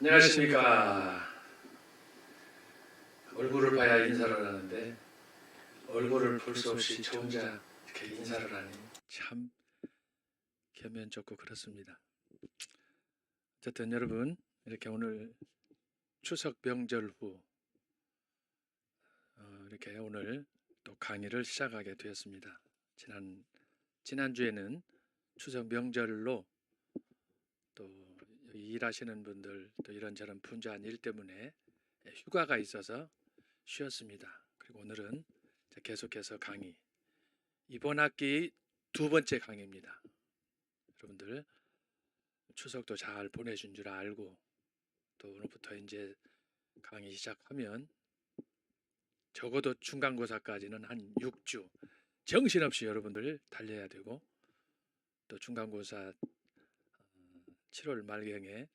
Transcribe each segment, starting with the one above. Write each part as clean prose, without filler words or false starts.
안녕하십니까. 얼굴을 봐야 인사를 하는데 얼굴을 볼 수 없이 저 혼자 이렇게 인사를 하니 참 겸연 좋고 그렇습니다. 어쨌든 여러분, 이렇게 오늘 추석 명절 후 이렇게 오늘 또 강의를 시작하게 되었습니다. 지난주에는 추석 명절로 또 일하시는 분들 또 이런저런 분주한 일 때문에 휴가가 있어서 쉬었습니다. 그리고 오늘은 계속해서 강의, 이번 학기 두 번째 강의입니다. 여러분들 추석도 잘 보내신 줄 알고 또 오늘부터 이제 강의 시작하면 적어도 중간고사까지는 한 6주 정신없이 여러분들 달려야 되고, 또 중간고사 7월 말경에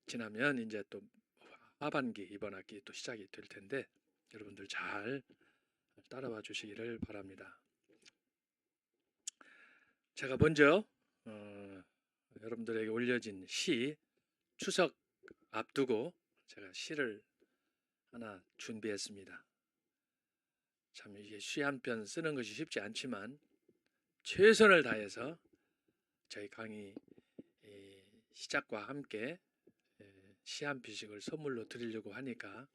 지나면 이제 또 하반기 이번 학기 또 시작이 될 텐데 여러분들 잘 따라와 주시기를 바랍니다. 제가 먼저 여러분들에게 올려진 시, 추석 앞두고 제가 시를 하나 준비했습니다. 참 이게 시 한 편 쓰는 것이 쉽지 않지만 최선을 다해서 저희 강의 시작과 함께 시 한 편씩을 선물로 드리려고 하니까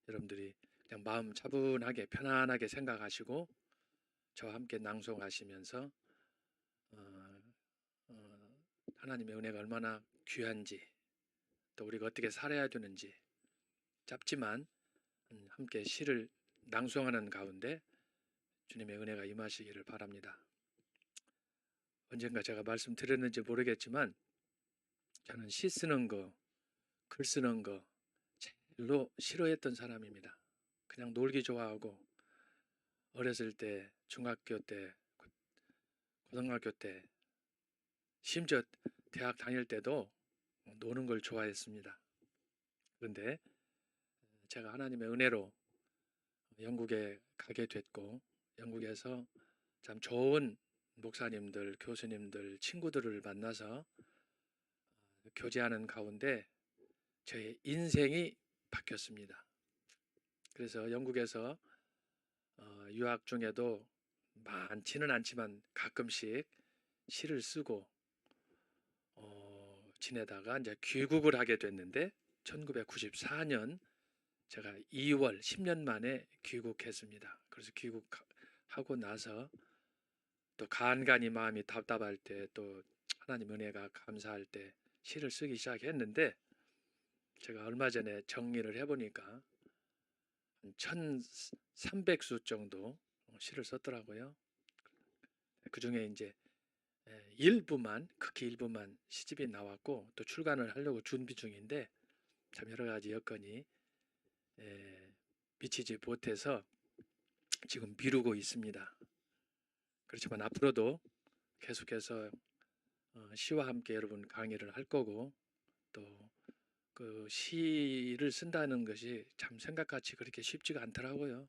여러분들이 그냥 마음 차분하게 편안하게 생각하시고 저와 함께 낭송하시면서 하나님의 은혜가 얼마나 귀한지, 또 우리가 어떻게 살아야 되는지 짧지만 함께 시를 낭송하는 가운데 주님의 은혜가 임하시기를 바랍니다. 언젠가 제가 말씀드렸는지 모르겠지만 저는 시 쓰는 거, 글 쓰는 거 제일로 싫어했던 사람입니다. 그냥 놀기 좋아하고 어렸을 때, 중학교 때, 고등학교 때, 심지어 대학 다닐 때도 노는 걸 좋아했습니다. 그런데 제가 하나님의 은혜로 영국에 가게 됐고 영국에서 참 좋은 목사님들, 교수님들, 친구들을 만나서 교제하는 가운데 저의 인생이 바뀌었습니다. 그래서 영국에서 유학 중에도 많지는 않지만 가끔씩 시를 쓰고 지내다가 이제 귀국을 하게 됐는데 1994년 제가 2월 10년 만에 귀국했습니다. 그래서 귀국하고 나서 또 간간히 마음이 답답할 때, 또 하나님 은혜가 감사할 때 시를 쓰기 시작했는데 제가 얼마 전에 정리를 해보니까 한 1300수 정도 시를 썼더라고요. 그 중에 이제 극히 일부만 시집이 나왔고 또 출간을 하려고 준비 중인데 참 여러 가지 여건이 미치지 못해서 지금 미루고 있습니다. 그렇지만 앞으로도 계속해서 시와 함께 여러분 강의를 할 거고, 또 그 시를 쓴다는 것이 참 생각같이 그렇게 쉽지가 않더라고요.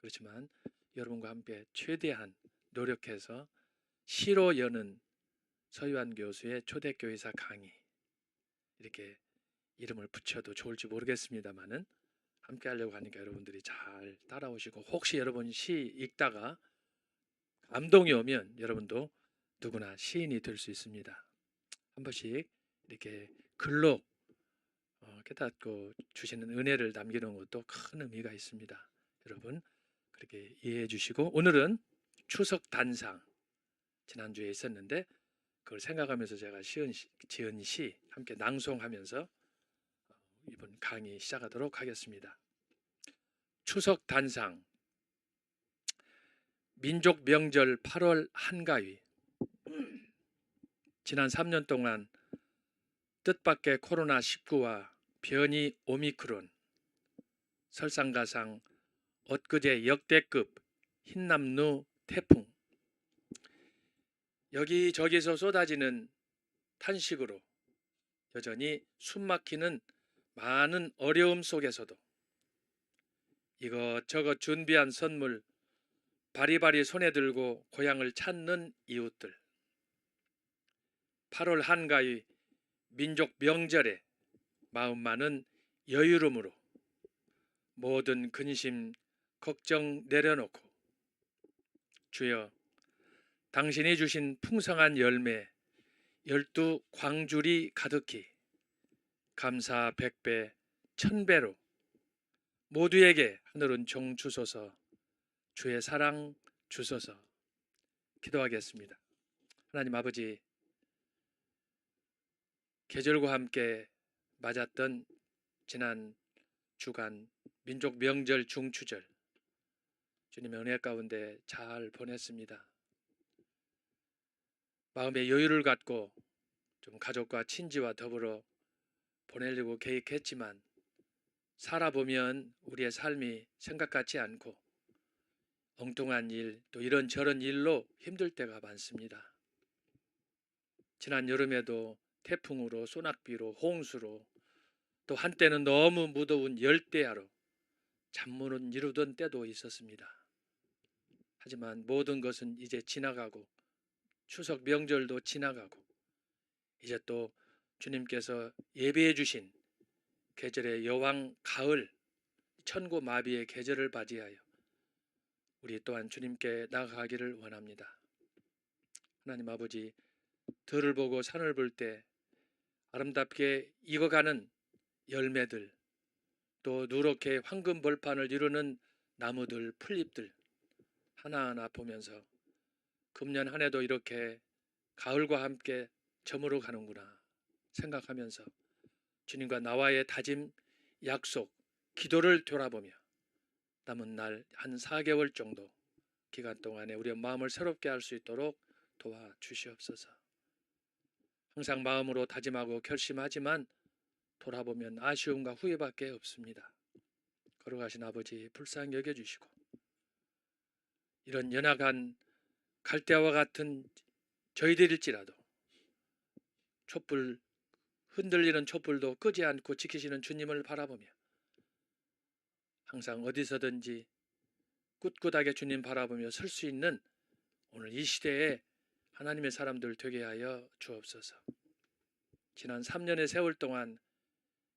그렇지만 여러분과 함께 최대한 노력해서 시로 여는 서유한 교수의 초대교회사 강의, 이렇게 이름을 붙여도 좋을지 모르겠습니다만은 함께 하려고 하니까 여러분들이 잘 따라오시고, 혹시 여러분 시 읽다가 감동이 오면 여러분도 누구나 시인이 될 수 있습니다. 한 번씩 이렇게 글로 깨닫고 주시는 은혜를 남기는 것도 큰 의미가 있습니다. 여러분 그렇게 이해해 주시고, 오늘은 추석 단상, 지난주에 있었는데 그걸 생각하면서 제가 지은 시 함께 낭송하면서 이번 강의 시작하도록 하겠습니다. 추석 단상. 민족 명절 8월 한가위. 지난 3년 동안 뜻밖의 코로나19와 변이 오미크론, 설상가상 엊그제 역대급 흰남노 태풍, 여기저기서 쏟아지는 탄식으로 여전히 숨막히는 많은 어려움 속에서도 이것저것 준비한 선물 바리바리 손에 들고 고향을 찾는 이웃들, 8월 한가위 민족 명절에 마음 많은 여유로움으로 모든 근심 걱정 내려놓고 주여 당신이 주신 풍성한 열매 12광줄이 가득히 감사 100배 1000배로 모두에게 하늘 은총 주소서. 주의 사랑 주소서. 기도하겠습니다. 하나님 아버지, 계절과 함께 맞았던 지난 주간 민족 명절 중추절 주님의 은혜 가운데 잘 보냈습니다. 마음의 여유를 갖고 좀 가족과 친지와 더불어 보내려고 계획했지만 살아보면 우리의 삶이 생각 같지 않고 엉뚱한 일, 또 이런저런 일로 힘들 때가 많습니다. 지난 여름에도 태풍으로, 소낙비로, 홍수로, 또 한때는 너무 무더운 열대야로 잠문을 이루던 때도 있었습니다. 하지만 모든 것은 이제 지나가고 추석 명절도 지나가고 이제 또 주님께서 예배해 주신 계절의 여왕 가을 천고마비의 계절을 맞이하여 우리 또한 주님께 나아가기를 원합니다. 하나님 아버지, 들을 보고 산을 볼 때 아름답게 익어가는 열매들, 또 누렇게 황금 벌판을 이루는 나무들, 풀잎들 하나하나 보면서 금년 한 해도 이렇게 가을과 함께 저물어 가는구나 생각하면서 주님과 나와의 다짐, 약속, 기도를 돌아보며 남은 날 한 4개월 정도 기간 동안에 우리의 마음을 새롭게 할 수 있도록 도와주시옵소서. 항상 마음으로 다짐하고 결심하지만 돌아보면 아쉬움과 후회밖에 없습니다. 걸어가신 아버지 불쌍히 여겨주시고 이런 연약한 갈대와 같은 저희들일지라도 촛불 흔들리는 촛불도 끄지 않고 지키시는 주님을 바라보며 항상 어디서든지 꿋꿋하게 주님 바라보며 설 수 있는 오늘 이 시대에 하나님의 사람들 되게 하여 주옵소서. 지난 3년의 세월 동안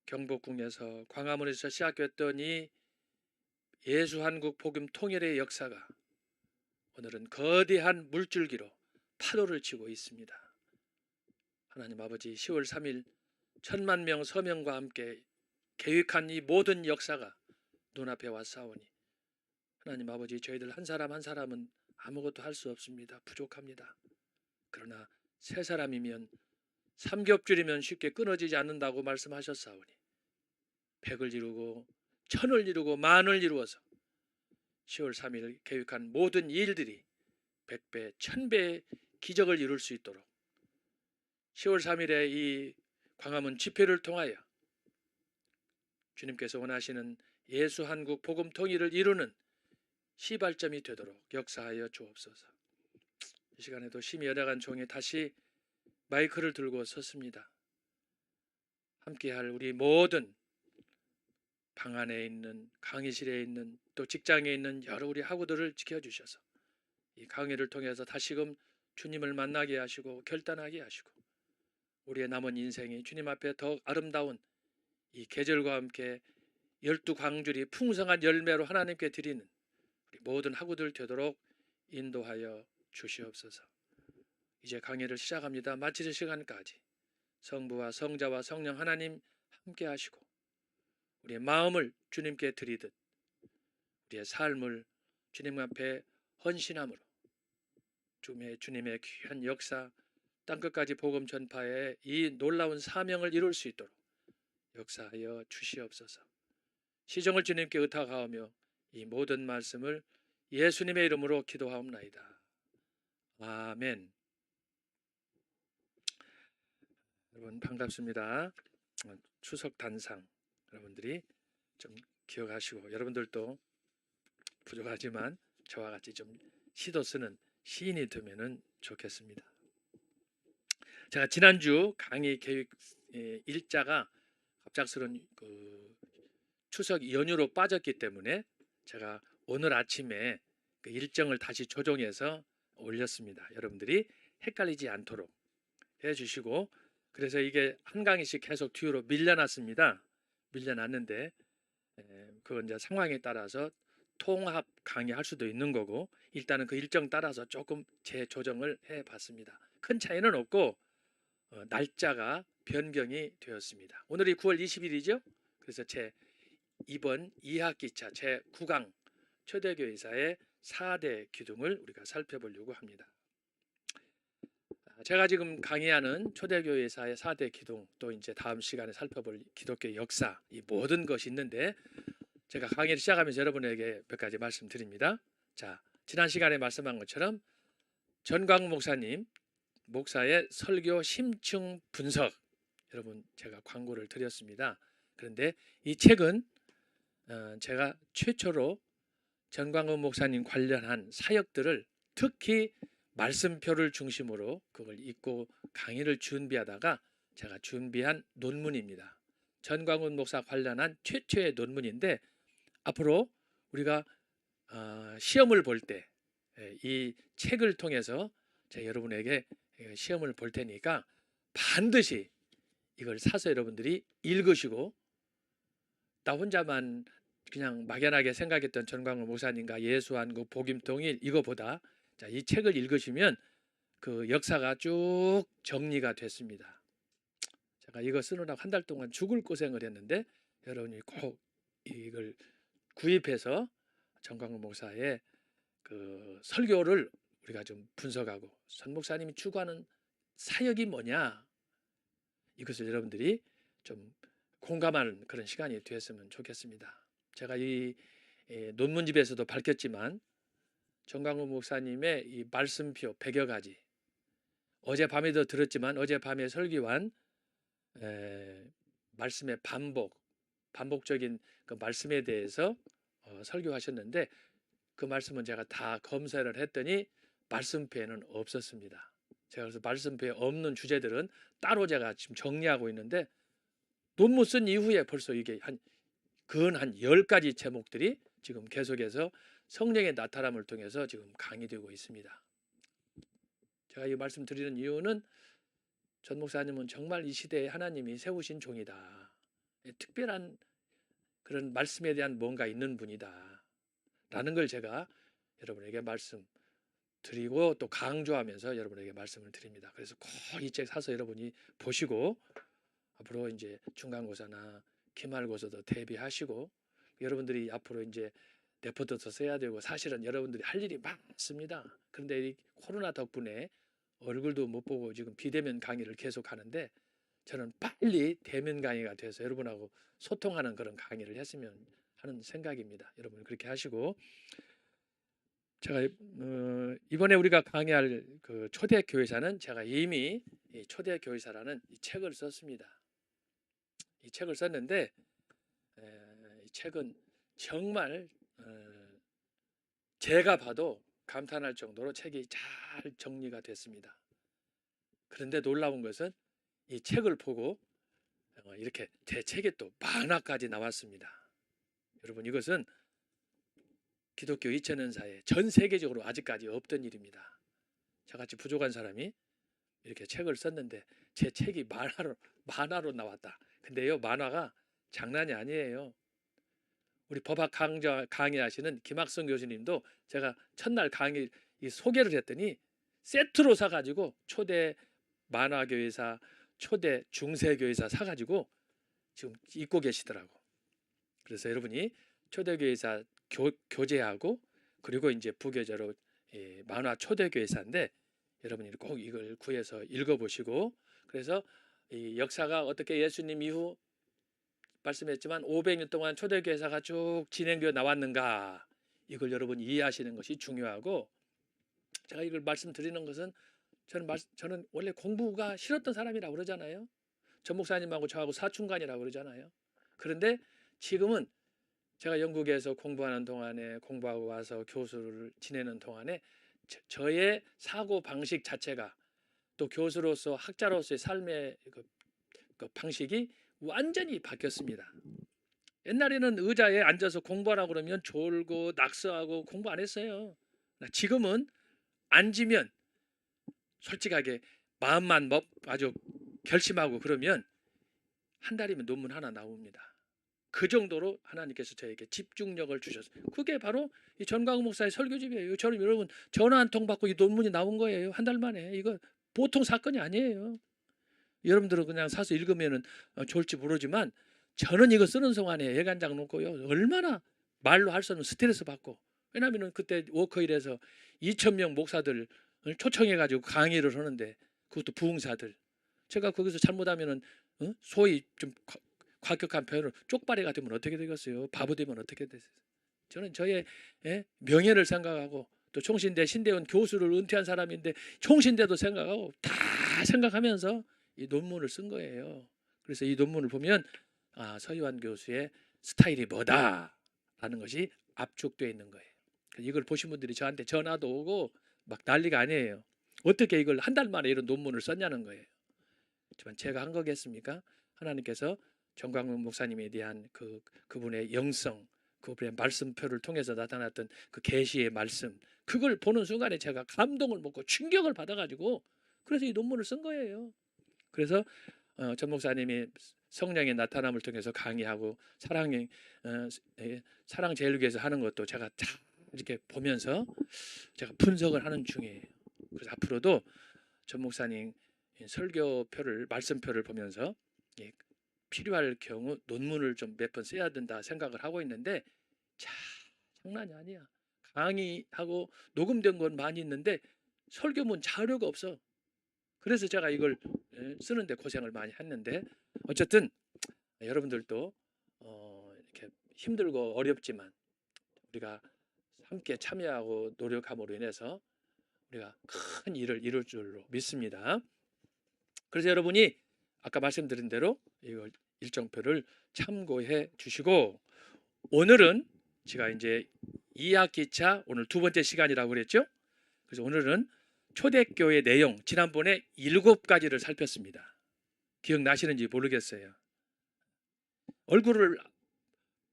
경복궁에서 광화문에서 시작했던 이 예수한국 복음 통일의 역사가 오늘은 거대한 물줄기로 파도를 치고 있습니다. 하나님 아버지, 10월 3일 1000만 명 서명과 함께 계획한 이 모든 역사가 눈앞에 왔사오니 하나님 아버지, 저희들 한 사람 한 사람은 아무것도 할 수 없습니다. 부족합니다. 그러나 세 사람이면 삼겹줄이면 쉽게 끊어지지 않는다고 말씀하셨사오니 100을 이루고 1000을 이루고 만을 이루어서 10월 3일 계획한 모든 일들이 100배, 1000배의 기적을 이룰 수 있도록 10월 3일에 이 광화문 집회를 통하여 주님께서 원하시는 예수 한국 복음 통일을 이루는 시발점이 되도록 역사하여 주옵소서. 이 시간에도 심히 연약한 종이 다시 마이크를 들고 섰습니다. 함께할 우리 모든 방 안에 있는, 강의실에 있는, 또 직장에 있는 여러 우리 학우들을 지켜주셔서 이 강의를 통해서 다시금 주님을 만나게 하시고 결단하게 하시고 우리의 남은 인생이 주님 앞에 더 아름다운 이 계절과 함께 12광줄이 풍성한 열매로 하나님께 드리는 우리 모든 학우들 되도록 인도하여 주시옵소서. 이제 강의를 시작합니다. 마치는 시간까지 성부와 성자와 성령 하나님 함께 하시고 우리의 마음을 주님께 드리듯 우리의 삶을 주님 앞에 헌신함으로 주님의 귀한 역사 땅끝까지 복음 전파의 이 놀라운 사명을 이룰 수 있도록 역사하여 주시옵소서. 시정을 주님께 의탁하오며 이 모든 말씀을 예수님의 이름으로 기도하옵나이다. 아멘. 여러분 반갑습니다. 추석 단상 여러분들이 좀 기억하시고 여러분들도 부족하지만 저와 같이 좀 시도 쓰는 시인이 되면은 좋겠습니다. 제가 지난주 강의 계획 일자가 갑작스런 추석 연휴로 빠졌기 때문에 제가 오늘 아침에 그 일정을 다시 조정해서 올렸습니다. 여러분들이 헷갈리지 않도록 해주시고 그래서 이게 한 강의씩 계속 뒤로 밀려났습니다. 밀려났는데 그건 이제 상황에 따라서 통합 강의할 수도 있는 거고 일단은 그 일정 따라서 조금 재조정을 해봤습니다. 큰 차이는 없고 날짜가 변경이 되었습니다. 오늘이 9월 20일이죠. 그래서 제 이번 2학기차 제 9강 초대교회사의 4대 기둥을 우리가 살펴보려고 합니다. 제가 지금 강의하는 초대교회사의 4대 기둥, 또 이제 다음 시간에 살펴볼 기독교 역사, 이 모든 것이 있는데 제가 강의를 시작하면서 여러분에게 몇 가지 말씀드립니다. 자, 지난 시간에 말씀한 것처럼 전광훈 목사의 설교 심층 분석, 여러분 제가 광고를 드렸습니다. 그런데 이 책은 제가 최초로 전광훈 목사님 관련한 사역들을 특히 말씀표를 중심으로 그걸 읽고 강의를 준비하다가 제가 준비한 논문입니다. 전광훈 목사 관련한 최초의 논문인데 앞으로 우리가 시험을 볼 때 이 책을 통해서 제가 여러분에게 시험을 볼 테니까 반드시 이걸 사서 여러분들이 읽으시고 나 혼자만 그냥 막연하게 생각했던 전광훈 목사님과 예수한 그 복음통일 이거보다 자, 이 책을 읽으시면 그 역사가 쭉 정리가 됐습니다. 제가 이거 쓰느라고 한 달 동안 죽을 고생을 했는데 여러분이 꼭 이걸 구입해서 전광훈 목사의 그 설교를 우리가 좀 분석하고 전 목사님이 추구하는 사역이 뭐냐 이것을 여러분들이 좀 공감하는 그런 시간이 되었으면 좋겠습니다. 제가 이 논문집에서도 밝혔지만 전광훈 목사님의 이 말씀표 100여 가지 어젯밤에도 들었지만 어젯밤에 설교한 말씀의 반복적인 그 말씀에 대해서 설교하셨는데 그 말씀은 제가 다 검사를 했더니 말씀표에는 없었습니다. 제가 그래서 말씀표에 없는 주제들은 따로 제가 지금 정리하고 있는데 논문 쓴 이후에 벌써 이게 한 10가지 제목들이 지금 계속해서 성령의 나타남을 통해서 지금 강의되고 있습니다. 제가 이 말씀 드리는 이유는 전 목사님은 정말 이 시대에 하나님이 세우신 종이다. 특별한 그런 말씀에 대한 뭔가 있는 분이다. 라는 걸 제가 여러분에게 말씀드리고 또 강조하면서 여러분에게 말씀을 드립니다. 그래서 꼭 이 책 사서 여러분이 보시고 앞으로 이제 중간고사나 기말고사도 대비하시고 여러분들이 앞으로 이제 레포트도 써야 되고 사실은 여러분들이 할 일이 많습니다. 그런데 이 코로나 덕분에 얼굴도 못 보고 지금 비대면 강의를 계속 하는데 저는 빨리 대면 강의가 돼서 여러분하고 소통하는 그런 강의를 했으면 하는 생각입니다. 여러분 그렇게 하시고 제가 이번에 우리가 강의할 그 초대교회사는 제가 이미 이 초대교회사라는 이 책을 썼습니다. 이 책을 썼는데 이 책은 정말 제가 봐도 감탄할 정도로 책이 잘 정리가 됐습니다. 그런데 놀라운 것은 이 책을 보고 이렇게 제 책에 또 만화까지 나왔습니다. 여러분 이것은 기독교 2000년 사이에 전 세계적으로 아직까지 없던 일입니다. 저같이 부족한 사람이 이렇게 책을 썼는데 제 책이 만화로 나왔다. 근데요 만화가 장난이 아니에요. 우리 법학 강의하시는 김학성 교수님도 제가 첫날 강의 소개를 했더니 세트로 사가지고 초대 만화교회사, 초대 중세교회사 사가지고 지금 읽고 계시더라고. 그래서 여러분이 초대교회사 교재하고 그리고 이제 부교재로 만화 초대교회사인데 여러분이 꼭 이걸 구해서 읽어보시고 그래서 이 역사가 어떻게 예수님 이후 말씀했지만 500년 동안 초대교회사가 쭉 진행되어 나왔는가 이걸 여러분 이해하시는 것이 중요하고 제가 이걸 말씀드리는 것은 저는 원래 공부가 싫었던 사람이라고 그러잖아요. 전 목사님하고 저하고 사춘간이라고 그러잖아요. 그런데 지금은 제가 영국에서 공부하는 동안에 공부하고 와서 교수를 지내는 동안에 저의 사고 방식 자체가 또 교수로서 학자로서의 삶의 그 방식이 완전히 바뀌었습니다. 옛날에는 의자에 앉아서 공부하라고 그러면 졸고 낙서하고 공부 안 했어요. 지금은 앉으면 솔직하게 마음만 아주 결심하고 그러면 한 달이면 논문 하나 나옵니다. 그 정도로 하나님께서 저에게 집중력을 주셨어요. 그게 바로 이 전광훈 목사의 설교집이에요. 저는 여러분 전화 한 통 받고 이 논문이 나온 거예요. 한 달 만에. 이거 보통 사건이 아니에요. 여러분들은 그냥 사서 읽으면 좋을지 모르지만 저는 이거 쓰는 동안에 예간장 놓고요. 얼마나 말로 할 수 없는 스트레스 받고. 왜냐하면 그때 워커힐에서 2,000명 목사들 초청해가지고 강의를 하는데 그것도 부흥사들. 제가 거기서 잘못하면은 소위 좀 과격한 표현으로 쪽발이가 되면 어떻게 되겠어요? 바보 되면 어떻게 되겠어요? 저는 저의 명예를 생각하고 또 총신대 신대원 교수를 은퇴한 사람인데 총신대도 생각하고 다 생각하면서 이 논문을 쓴 거예요. 그래서 이 논문을 보면 서희환 교수의 스타일이 뭐다라는 것이 압축되어 있는 거예요. 이걸 보신 분들이 저한테 전화도 오고 막 난리가 아니에요. 어떻게 이걸 한 달 만에 이런 논문을 썼냐는 거예요. 하지만 제가 한 거겠습니까? 하나님께서 전광훈 목사님에 대한 그분의 영성, 그분의 말씀표를 통해서 나타났던 그 계시의 말씀, 그걸 보는 순간에 제가 감동을 먹고 충격을 받아가지고 그래서 이 논문을 쓴 거예요. 그래서 전 목사님이 성령의 나타남을 통해서 강의하고 사랑 제일교회에서 하는 것도 제가 다 이렇게 보면서 제가 분석을 하는 중이에요. 그래서 앞으로도 전 목사님 설교표를 말씀표를 보면서 필요할 경우 논문을 좀 몇 번 써야 된다 생각을 하고 있는데 장난이 아니야. 강의하고 녹음된 건 많이 있는데 설교문 자료가 없어. 그래서 제가 이걸 쓰는데 고생을 많이 했는데 어쨌든 여러분들도 이렇게 힘들고 어렵지만 우리가 함께 참여하고 노력함으로 인해서 우리가 큰 일을 이룰 줄로 믿습니다. 그래서 여러분이 아까 말씀드린 대로 이걸 일정표를 참고해 주시고 오늘은 제가 이제 2학기차 오늘 두 번째 시간이라고 그랬죠. 그래서 오늘은 초대교회 내용 지난번에 7가지를 살폈습니다. 기억나시는지 모르겠어요. 얼굴을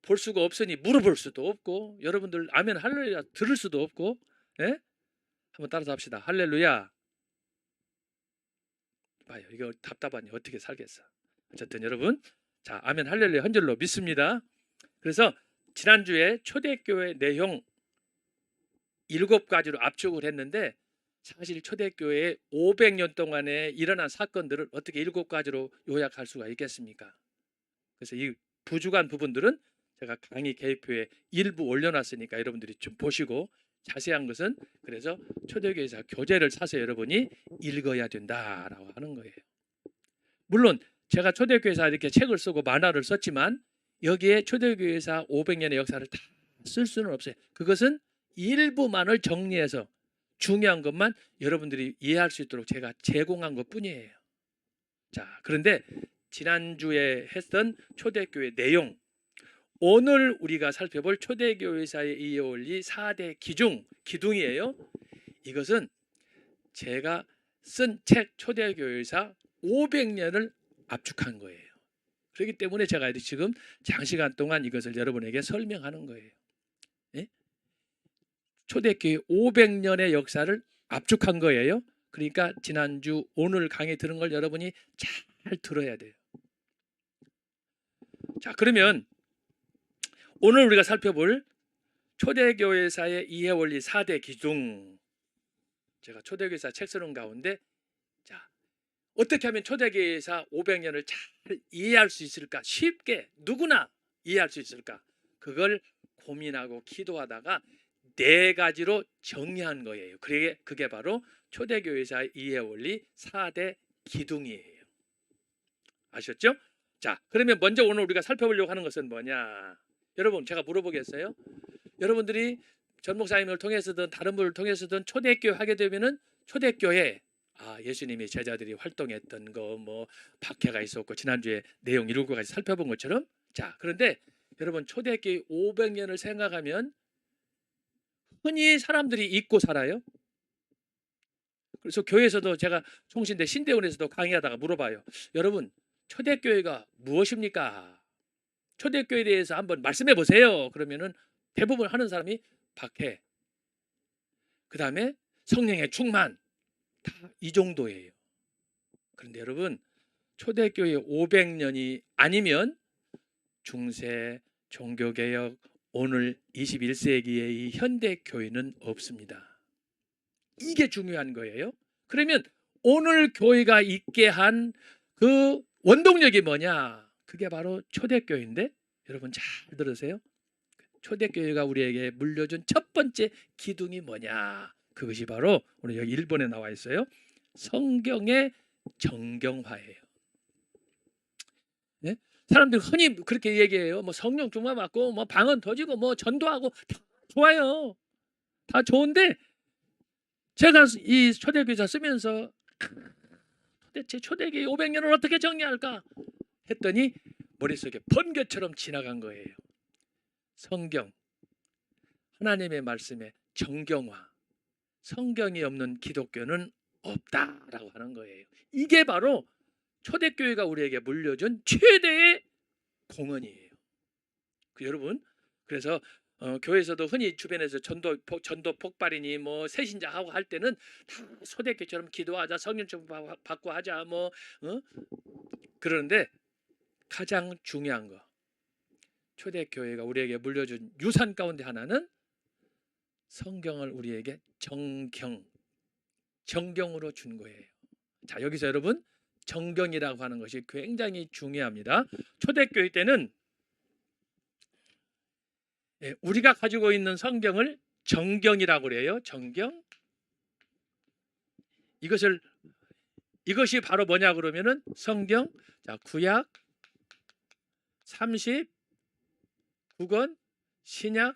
볼 수가 없으니 물어볼 수도 없고 여러분들 아멘 할렐루야 들을 수도 없고 한번 따라서 합시다. 할렐루야. 봐요. 이거 답답하니 어떻게 살겠어. 어쨌든 여러분 자 아멘 할렐루야 한 줄로 믿습니다. 그래서 지난주에 초대교회 내용 7가지로 압축을 했는데 사실 초대교회의 500년 동안에 일어난 사건들을 어떻게 7가지로 요약할 수가 있겠습니까? 그래서 이 부족한 부분들은 제가 강의 계획표에 일부 올려놨으니까 여러분들이 좀 보시고 자세한 것은 그래서 초대교회사 교재를 사서 여러분이 읽어야 된다라고 하는 거예요. 물론 제가 초대교회사 이렇게 책을 쓰고 만화를 썼지만 여기에 초대교회사 500년의 역사를 다 쓸 수는 없어요. 그것은 일부만을 정리해서 중요한 것만 여러분들이 이해할 수 있도록 제가 제공한 것뿐이에요. 자, 그런데 지난주에 했던 초대교회 내용 오늘 우리가 살펴볼 초대교회사의 이어올리 4대 기둥이에요. 이것은 제가 쓴 책 초대교회사 500년을 압축한 거예요. 그렇기 때문에 제가 지금 장시간 동안 이것을 여러분에게 설명하는 거예요. 초대교회 500년의 역사를 압축한 거예요. 그러니까 지난주 오늘 강의 들은 걸 여러분이 잘 들어야 돼요. 자, 그러면 오늘 우리가 살펴볼 초대교회사의 이해원리 4대 기둥 제가 초대교회사 책 쓰는 가운데 자 어떻게 하면 초대교회사 500년을 잘 이해할 수 있을까? 쉽게 누구나 이해할 수 있을까? 그걸 고민하고 기도하다가 4가지로 정리한 거예요. 그게 바로 초대교회사 이해원리 4대 기둥이에요. 아셨죠? 자, 그러면 먼저 오늘 우리가 살펴보려고 하는 것은 뭐냐? 여러분, 제가 물어보겠어요? 여러분들이 전 목사님을 통해서든 다른 분을 통해서든 초대교회 하게 되면은 초대교회 예수님이 제자들이 활동했던 거 뭐 박해가 있었고 지난주에 내용 7가지 살펴본 것처럼 자, 그런데 여러분 초대교회 500년을 생각하면 흔히 사람들이 잊고 살아요. 그래서 교회에서도 제가 총신대 신대원에서도 강의하다가 물어봐요. 여러분 초대교회가 무엇입니까? 초대교회에 대해서 한번 말씀해 보세요. 그러면은 대부분 하는 사람이 박해, 그 다음에 성령의 충만 다 이 정도예요. 그런데 여러분 초대교회 500년이 아니면 중세, 종교개혁, 오늘 21세기의 이 현대교회는 없습니다. 이게 중요한 거예요. 그러면 오늘 교회가 있게 한 그 원동력이 뭐냐? 그게 바로 초대교회인데, 여러분 잘 들으세요. 초대교회가 우리에게 물려준 첫 번째 기둥이 뭐냐? 그것이 바로 오늘 여기 1번에 나와 있어요. 성경의 정경화예요. 네? 사람들이 흔히 그렇게 얘기해요. 뭐 성령 충만 받고 뭐 방언 터지고 뭐 전도하고 다 좋아요. 다 좋은데 제가 이 초대교회사 쓰면서 도대체 초대교회 500년을 어떻게 정리할까 했더니 머릿속에 번개처럼 지나간 거예요. 성경, 하나님의 말씀의 정경화, 성경이 없는 기독교는 없다라고 하는 거예요. 이게 바로 초대교회가 우리에게 물려준 최대의 공헌이에요. 여러분, 그래서 교회에서도 흔히 주변에서 전도 폭발이니 뭐 새신자 하고 할 때는 다 초대교회처럼 기도하자, 성령 좀 받고 하자 뭐 그러는데 가장 중요한 거, 초대교회가 우리에게 물려준 유산 가운데 하나는 성경을 우리에게 정경으로 준 거예요. 자, 여기서 여러분 정경이라고 하는 것이 굉장히 중요합니다. 초대교회 때는 우리가 가지고 있는 성경을 정경이라고 그래요. 정경. 이것이 바로 뭐냐 그러면은 성경, 자, 구약 39권, 신약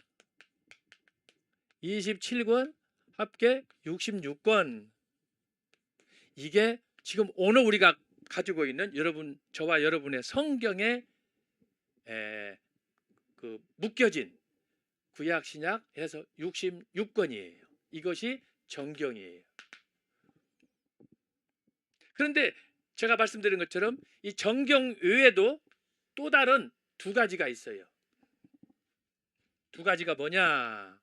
27권, 합계 66권. 이게 지금 오늘 우리가 가지고 있는 여러분, 저와 여러분의 성경에 그 묶여진 구약 신약 해서 66권이에요. 이것이 정경이에요. 그런데 제가 말씀드린 것처럼 이 정경 외에도 또 다른 두 가지가 있어요. 두 가지가 뭐냐?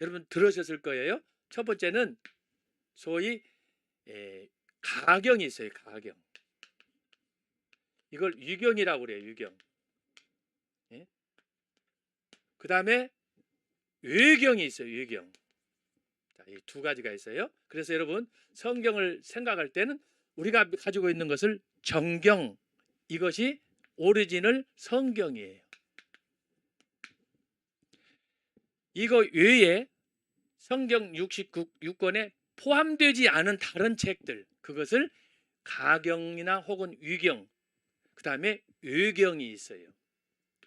여러분 들으셨을 거예요. 첫 번째는 소위 가경이 있어요. 가경. 이걸 유경이라고 그래요. 유경. 예? 그 다음에 외경이 있어요. 외경. 이 두 가지가 있어요. 그래서 여러분 성경을 생각할 때는 우리가 가지고 있는 것을 정경, 이것이 오리지널 성경이에요. 이거 외에 성경 69권에 포함되지 않은 다른 책들, 그것을 가경이나 혹은 위경, 그 다음에 외경이 있어요.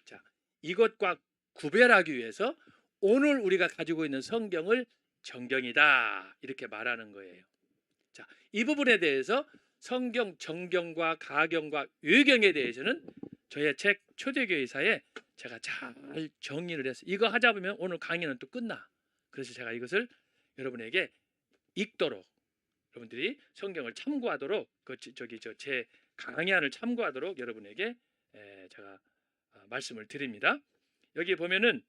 자, 이것과 구별하기 위해서 오늘 우리가 가지고 있는 성경을 정경이다 이렇게 말하는 거예요. 자, 이 부분에 대해서 성경 정경과 가경과 외경에 대해서는 저의 책 초대교회사에 제가 잘 정리를 해서 이거 하자 보면 오늘 강의는 또 끝나. 그래서 제가 이것을 여러분에게 읽도록, 여러분들이 성경을 참고하도록 제 강의안을 참고하도록 여러분에게 제가 말씀을 드립니다. 여기 보면은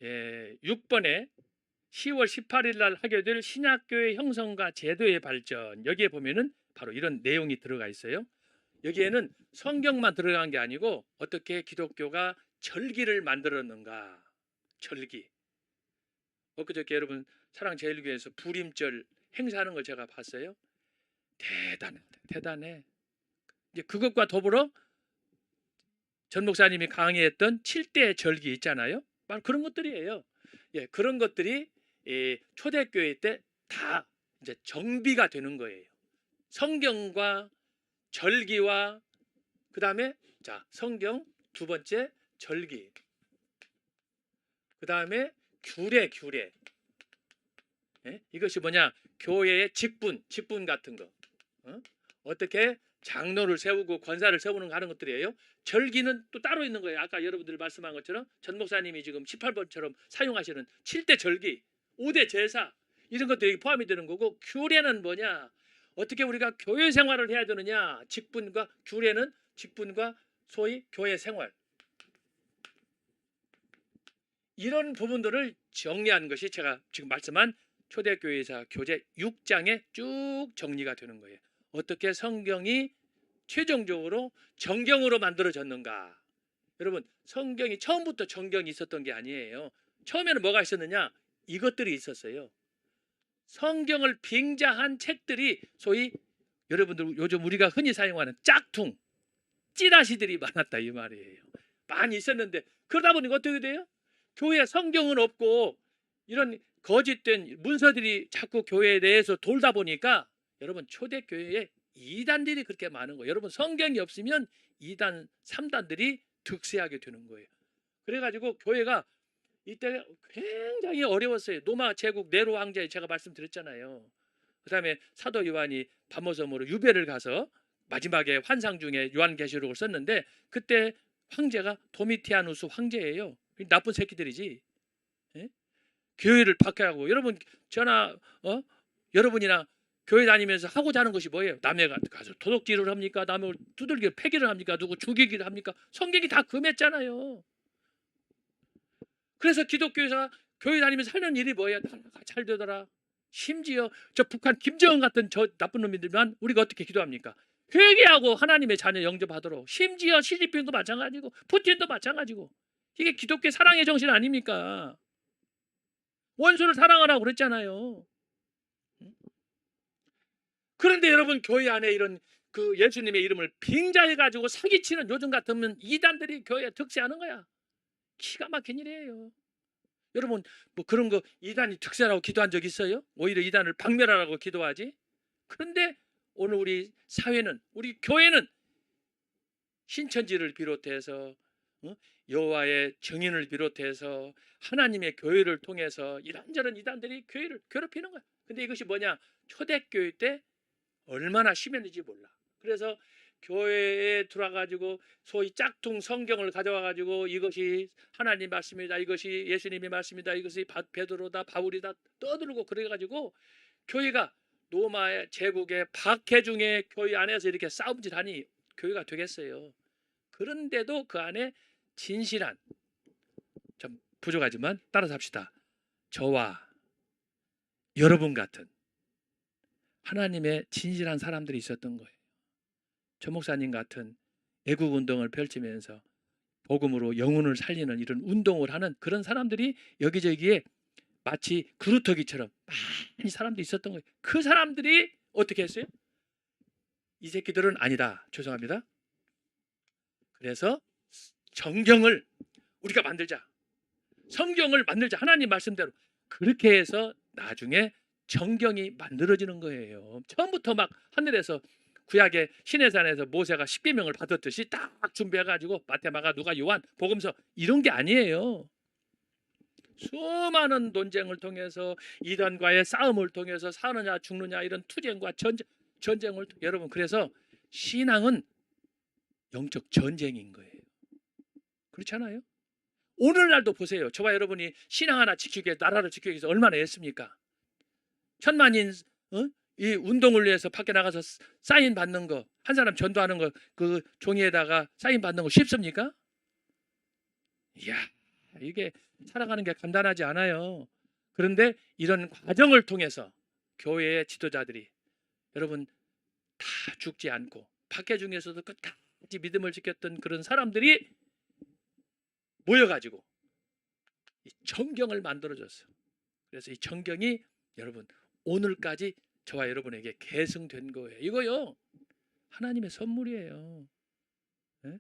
6번에 10월 18일 날 하게 될 신약교회 형성과 제도의 발전, 여기에 보면은 바로 이런 내용이 들어가 있어요. 여기에는 성경만 들어간 게 아니고 어떻게 기독교가 절기를 만들었는가. 절기. 엊그저께 여러분 사랑제일교회에서 부림절 행사하는 걸 제가 봤어요. 대단해. 이제 그것과 더불어 전 목사님이 강의했던 7대 절기 있잖아요. 바로 그런 것들이에요. 그런 것들이 초대교회 때 다 이제 정비가 되는 거예요. 성경과 절기와 그 다음에 자 성경 두 번째 절기, 그 다음에 규례. 이것이 뭐냐? 교회의 직분 같은 거. 어떻게 장로를 세우고 권사를 세우는 하는 것들이에요. 절기는 또 따로 있는 거예요. 아까 여러분들 말씀한 것처럼 전 목사님이 지금 18번처럼 사용하시는 7대 절기, 5대 제사 이런 것들이 포함이 되는 거고, 규례는 뭐냐? 어떻게 우리가 교회 생활을 해야 되느냐? 직분과 규례는 직분과 소위 교회 생활, 이런 부분들을 정리한 것이 제가 지금 말씀한 초대교회사 교재 6장에 쭉 정리가 되는 거예요. 어떻게 성경이 최종적으로 정경으로 만들어졌는가? 여러분, 성경이 처음부터 정경이 있었던 게 아니에요. 처음에는 뭐가 있었느냐? 이것들이 있었어요. 성경을 빙자한 책들이 소위 여러분들 요즘 우리가 흔히 사용하는 짝퉁, 찌라시들이 많았다 이 말이에요. 많이 있었는데 그러다 보니까 어떻게 돼요? 교회에 성경은 없고 이런 거짓된 문서들이 자꾸 교회 내에서 돌다 보니까 여러분 초대교회에 이단들이 그렇게 많은 거예요. 여러분 성경이 없으면 이단, 3단들이 득세하게 되는 거예요. 그래가지고 교회가 이때 굉장히 어려웠어요. 로마 제국 네로 황제에 제가 말씀드렸잖아요. 그 다음에 사도 요한이 바모섬으로 유배를 가서 마지막에 환상 중에 요한계시록을 썼는데 그때 황제가 도미티아누스 황제예요. 나쁜 새끼들이지. 예? 교회를 박해하고 여러분 저나 여러분이나 교회 다니면서 하고자 하는 것이 뭐예요? 남의 가서 도둑질을 합니까? 남을 두들겨 패기를 합니까? 누구 죽이기를 합니까? 성경이 다 금했잖아요. 그래서 기독교에서 교회 다니면서 하는 일이 뭐예요? 나라가 잘 되더라. 심지어 저 북한 김정은 같은 저 나쁜 놈들만 우리가 어떻게 기도합니까? 회개하고 하나님의 자녀 영접하도록. 심지어 시진핑도 마찬가지고 푸틴도 마찬가지고. 이게 기독교 사랑의 정신 아닙니까? 원수를 사랑하라고 그랬잖아요. 그런데 여러분 교회 안에 이런 그 예수님의 이름을 빙자해가지고 사기치는 요즘 같으면 이단들이 교회에 득세하는 거야. 기가 막힌 일이에요. 여러분 뭐 그런 거 이단이 득세하라고 기도한 적 있어요? 오히려 이단을 박멸하라고 기도하지. 그런데 오늘 우리 사회는 우리 교회는 신천지를 비롯해서 여호와의 증인을 비롯해서 하나님의 교회를 통해서 이런저런 이단들이 교회를 괴롭히는 거야. 근데 이것이 뭐냐? 초대교회 때 얼마나 심했는지 몰라. 그래서 교회에 들어와가지고 소위 짝퉁 성경을 가져와가지고 이것이 하나님 말씀이다, 이것이 예수님의 말씀이다, 이것이 베드로다, 바울이다 떠들고 그래가지고 교회가 로마의 제국의 박해 중에 교회 안에서 이렇게 싸움질하니 교회가 되겠어요. 그런데도 그 안에 진실한, 좀 부족하지만 따라서 합시다. 저와 여러분 같은 하나님의 진실한 사람들이 있었던 거예요. 조 목사님 같은 애국 운동을 펼치면서 복음으로 영혼을 살리는 이런 운동을 하는 그런 사람들이 여기저기에 마치 그루터기처럼 많이 사람들이 있었던 거예요. 그 사람들이 어떻게 했어요? 이 새끼들은 아니다. 죄송합니다. 그래서 정경을 우리가 만들자. 성경을 만들자. 하나님 말씀대로. 그렇게 해서 나중에 정경이 만들어지는 거예요. 처음부터 막 하늘에서 구약의 시내산에서 모세가 십계명을 받았듯이 딱 준비해가지고 마태마가 누가 요한 복음서 이런 게 아니에요. 수많은 논쟁을 통해서 이단과의 싸움을 통해서 사느냐 죽느냐 이런 투쟁과 전쟁을 여러분 그래서 신앙은 영적 전쟁인 거예요. 그렇잖아요. 오늘날도 보세요. 저와 여러분이 신앙 하나 지키기 위해 나라를 지키기 위해서 얼마나 애씁니까? 천만인 이 운동을 위해서 밖에 나가서 사인 받는 거, 한 사람 전도하는 거, 그 종이에다가 사인 받는 거 쉽습니까? 이야, 이게 살아가는 게 간단하지 않아요. 그런데 이런 과정을 통해서 교회의 지도자들이 여러분 다 죽지 않고 박해 중에서도 끝까지 믿음을 지켰던 그런 사람들이 모여가지고 이 정경을 만들어줬어요. 그래서 이 정경이 여러분 오늘까지 저와 여러분에게 계승된 거예요. 이거요 하나님의 선물이에요. 네?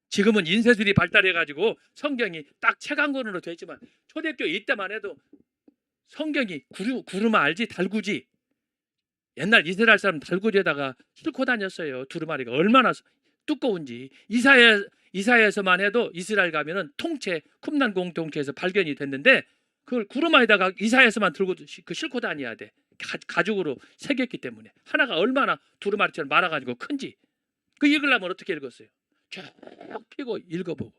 지금은 인쇄술이 발달해가지고 성경이 딱 책 한 권으로 되어 있지만 초대교회 이때만 해도 성경이 구루마 알지? 달구지. 옛날 이스라엘 사람 달구지에다가 싣고 다녔어요. 두루마리가 얼마나 두꺼운지. 이사야에서만 해도 이스라엘 가면은 통째 쿰난 공동체에서 발견이 됐는데 그걸 구루마에다가 이사야에서만 들고 싣고 다녀야 돼. 가죽으로 새겼기 때문에 하나가 얼마나 두루마리처럼 말아가지고 큰지 그 읽으려면 어떻게 읽었어요? 쭉 펴고 읽어보고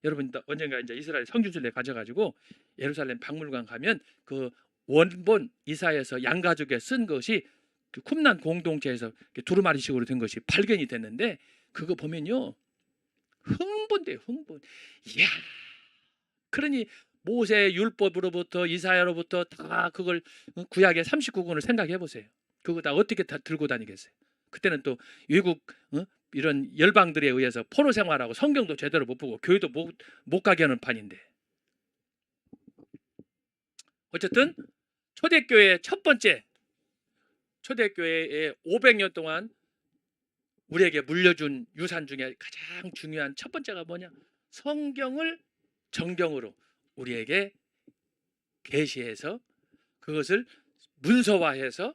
여러분 언젠가 이제 이스라엘 성지순례 가져가지고 예루살렘 박물관 가면 그 원본 이사야에서 양가죽에 쓴 것이 그 쿰난 공동체에서 두루마리식으로 된 것이 발견이 됐는데 그거 보면요 흥분돼요. 흥분. 이야 그러니 모세 율법으로부터 이사야로부터 다 그걸 구약의 39권을 생각해 보세요. 그거 다 어떻게 다 들고 다니겠어요? 그때는 또 외국 이런 열방들에 의해서 포로 생활하고 성경도 제대로 못 보고 교회도 못 가게 하는 판인데, 어쨌든 초대교회의 첫 번째, 초대교회의 500년 동안 우리에게 물려준 유산 중에 가장 중요한 첫 번째가 뭐냐? 성경을 정경으로 우리에게 계시해서 그것을 문서화해서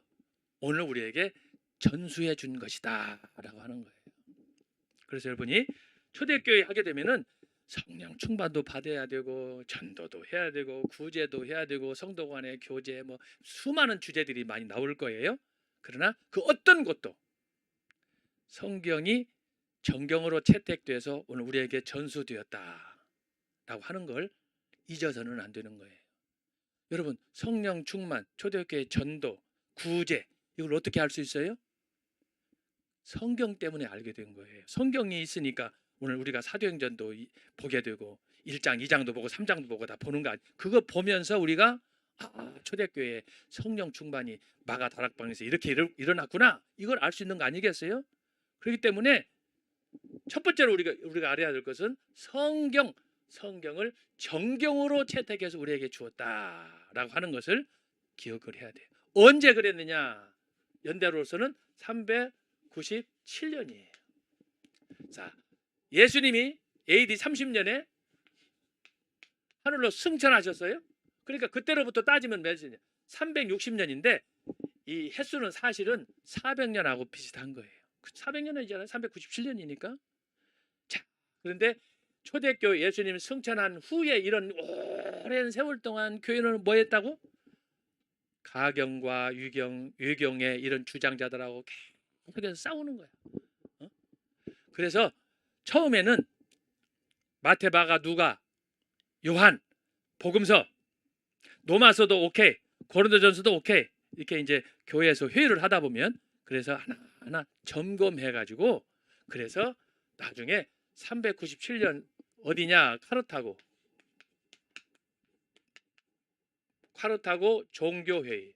오늘 우리에게 전수해 준 것이다 라고 하는 거예요. 그래서 여러분이 초대교회 하게 되면은 성령 충만도 받아야 되고 전도도 해야 되고 구제도 해야 되고 성도 간의 교제, 뭐 수많은 주제들이 많이 나올 거예요. 그러나 그 어떤 것도 성경이 정경으로 채택돼서 오늘 우리에게 전수되었다라고 하는 걸 잊어서는 안 되는 거예요. 여러분, 성령 충만, 초대교회 전도, 구제, 이걸 어떻게 알 수 있어요? 성경 때문에 알게 된 거예요. 성경이 있으니까 오늘 우리가 사도행전도 보게 되고 1장, 2장도 보고 3장도 보고 다 보는 거 아니에요. 그거 보면서 우리가 초대교회 성령 충만이 마가 다락방에서 이렇게 일어났구나, 이걸 알 수 있는 거 아니겠어요? 그렇기 때문에 첫 번째로 우리가 알아야 될 것은 성경을 정경으로 채택해서 우리에게 주었다라고 하는 것을 기억을 해야 돼요. 언제 그랬느냐? 연대로서는 397년이에요. 자, 예수님이 AD 30년에 하늘로 승천하셨어요. 그러니까 그때로부터 따지면 몇 년이냐? 360년인데 이 횟수는 사실은 400년하고 비슷한 거예요. 400년이잖아요. 397년이니까. 자, 그런데 초대교회 예수님 승천한 후에 이런 오랜 세월 동안 교회는 뭐 했다고? 가경과 유경의 이런 주장자들하고 계속해서 싸우는 거야. 그래서 처음에는 마태, 마가, 누가, 요한, 복음서, 로마서도 오케이, 고린도전서도 오케이, 이렇게 이제 교회에서 회의를 하다 보면 그래서 하나하나 점검해 가지고 그래서 나중에 397년 어디냐? 카르타고 종교회의,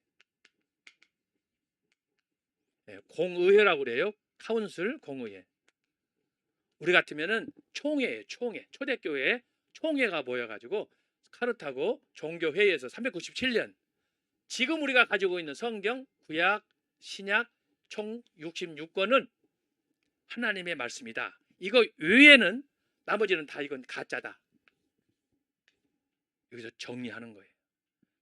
공의회라고 그래요. 카운슬, 공의회. 우리 같으면은 총회예요. 초대교회 총회가 모여가지고 카르타고 종교회의에서 397년, 지금 우리가 가지고 있는 성경, 구약, 신약 총 66권은 하나님의 말씀이다. 이거 외에는 나머지는 다 이건 가짜다. 여기서 정리하는 거예요.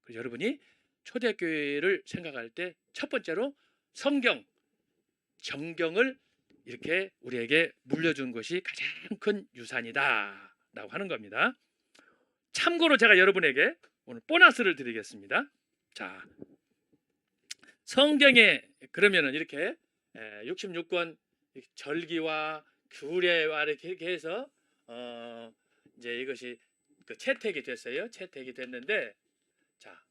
그래서 여러분이 초대교회를 생각할 때 첫 번째로 성경, 정경을 이렇게 우리에게 물려준 것이 가장 큰 유산이다 라고 하는 겁니다. 참고로 제가 여러분에게 오늘 보너스를 드리겠습니다. 자, 성경에 그러면은 이렇게 66권 절기와 규례와 이렇게 해서 이제 이것이 채택이 됐어요. 채택이 됐는데, 자,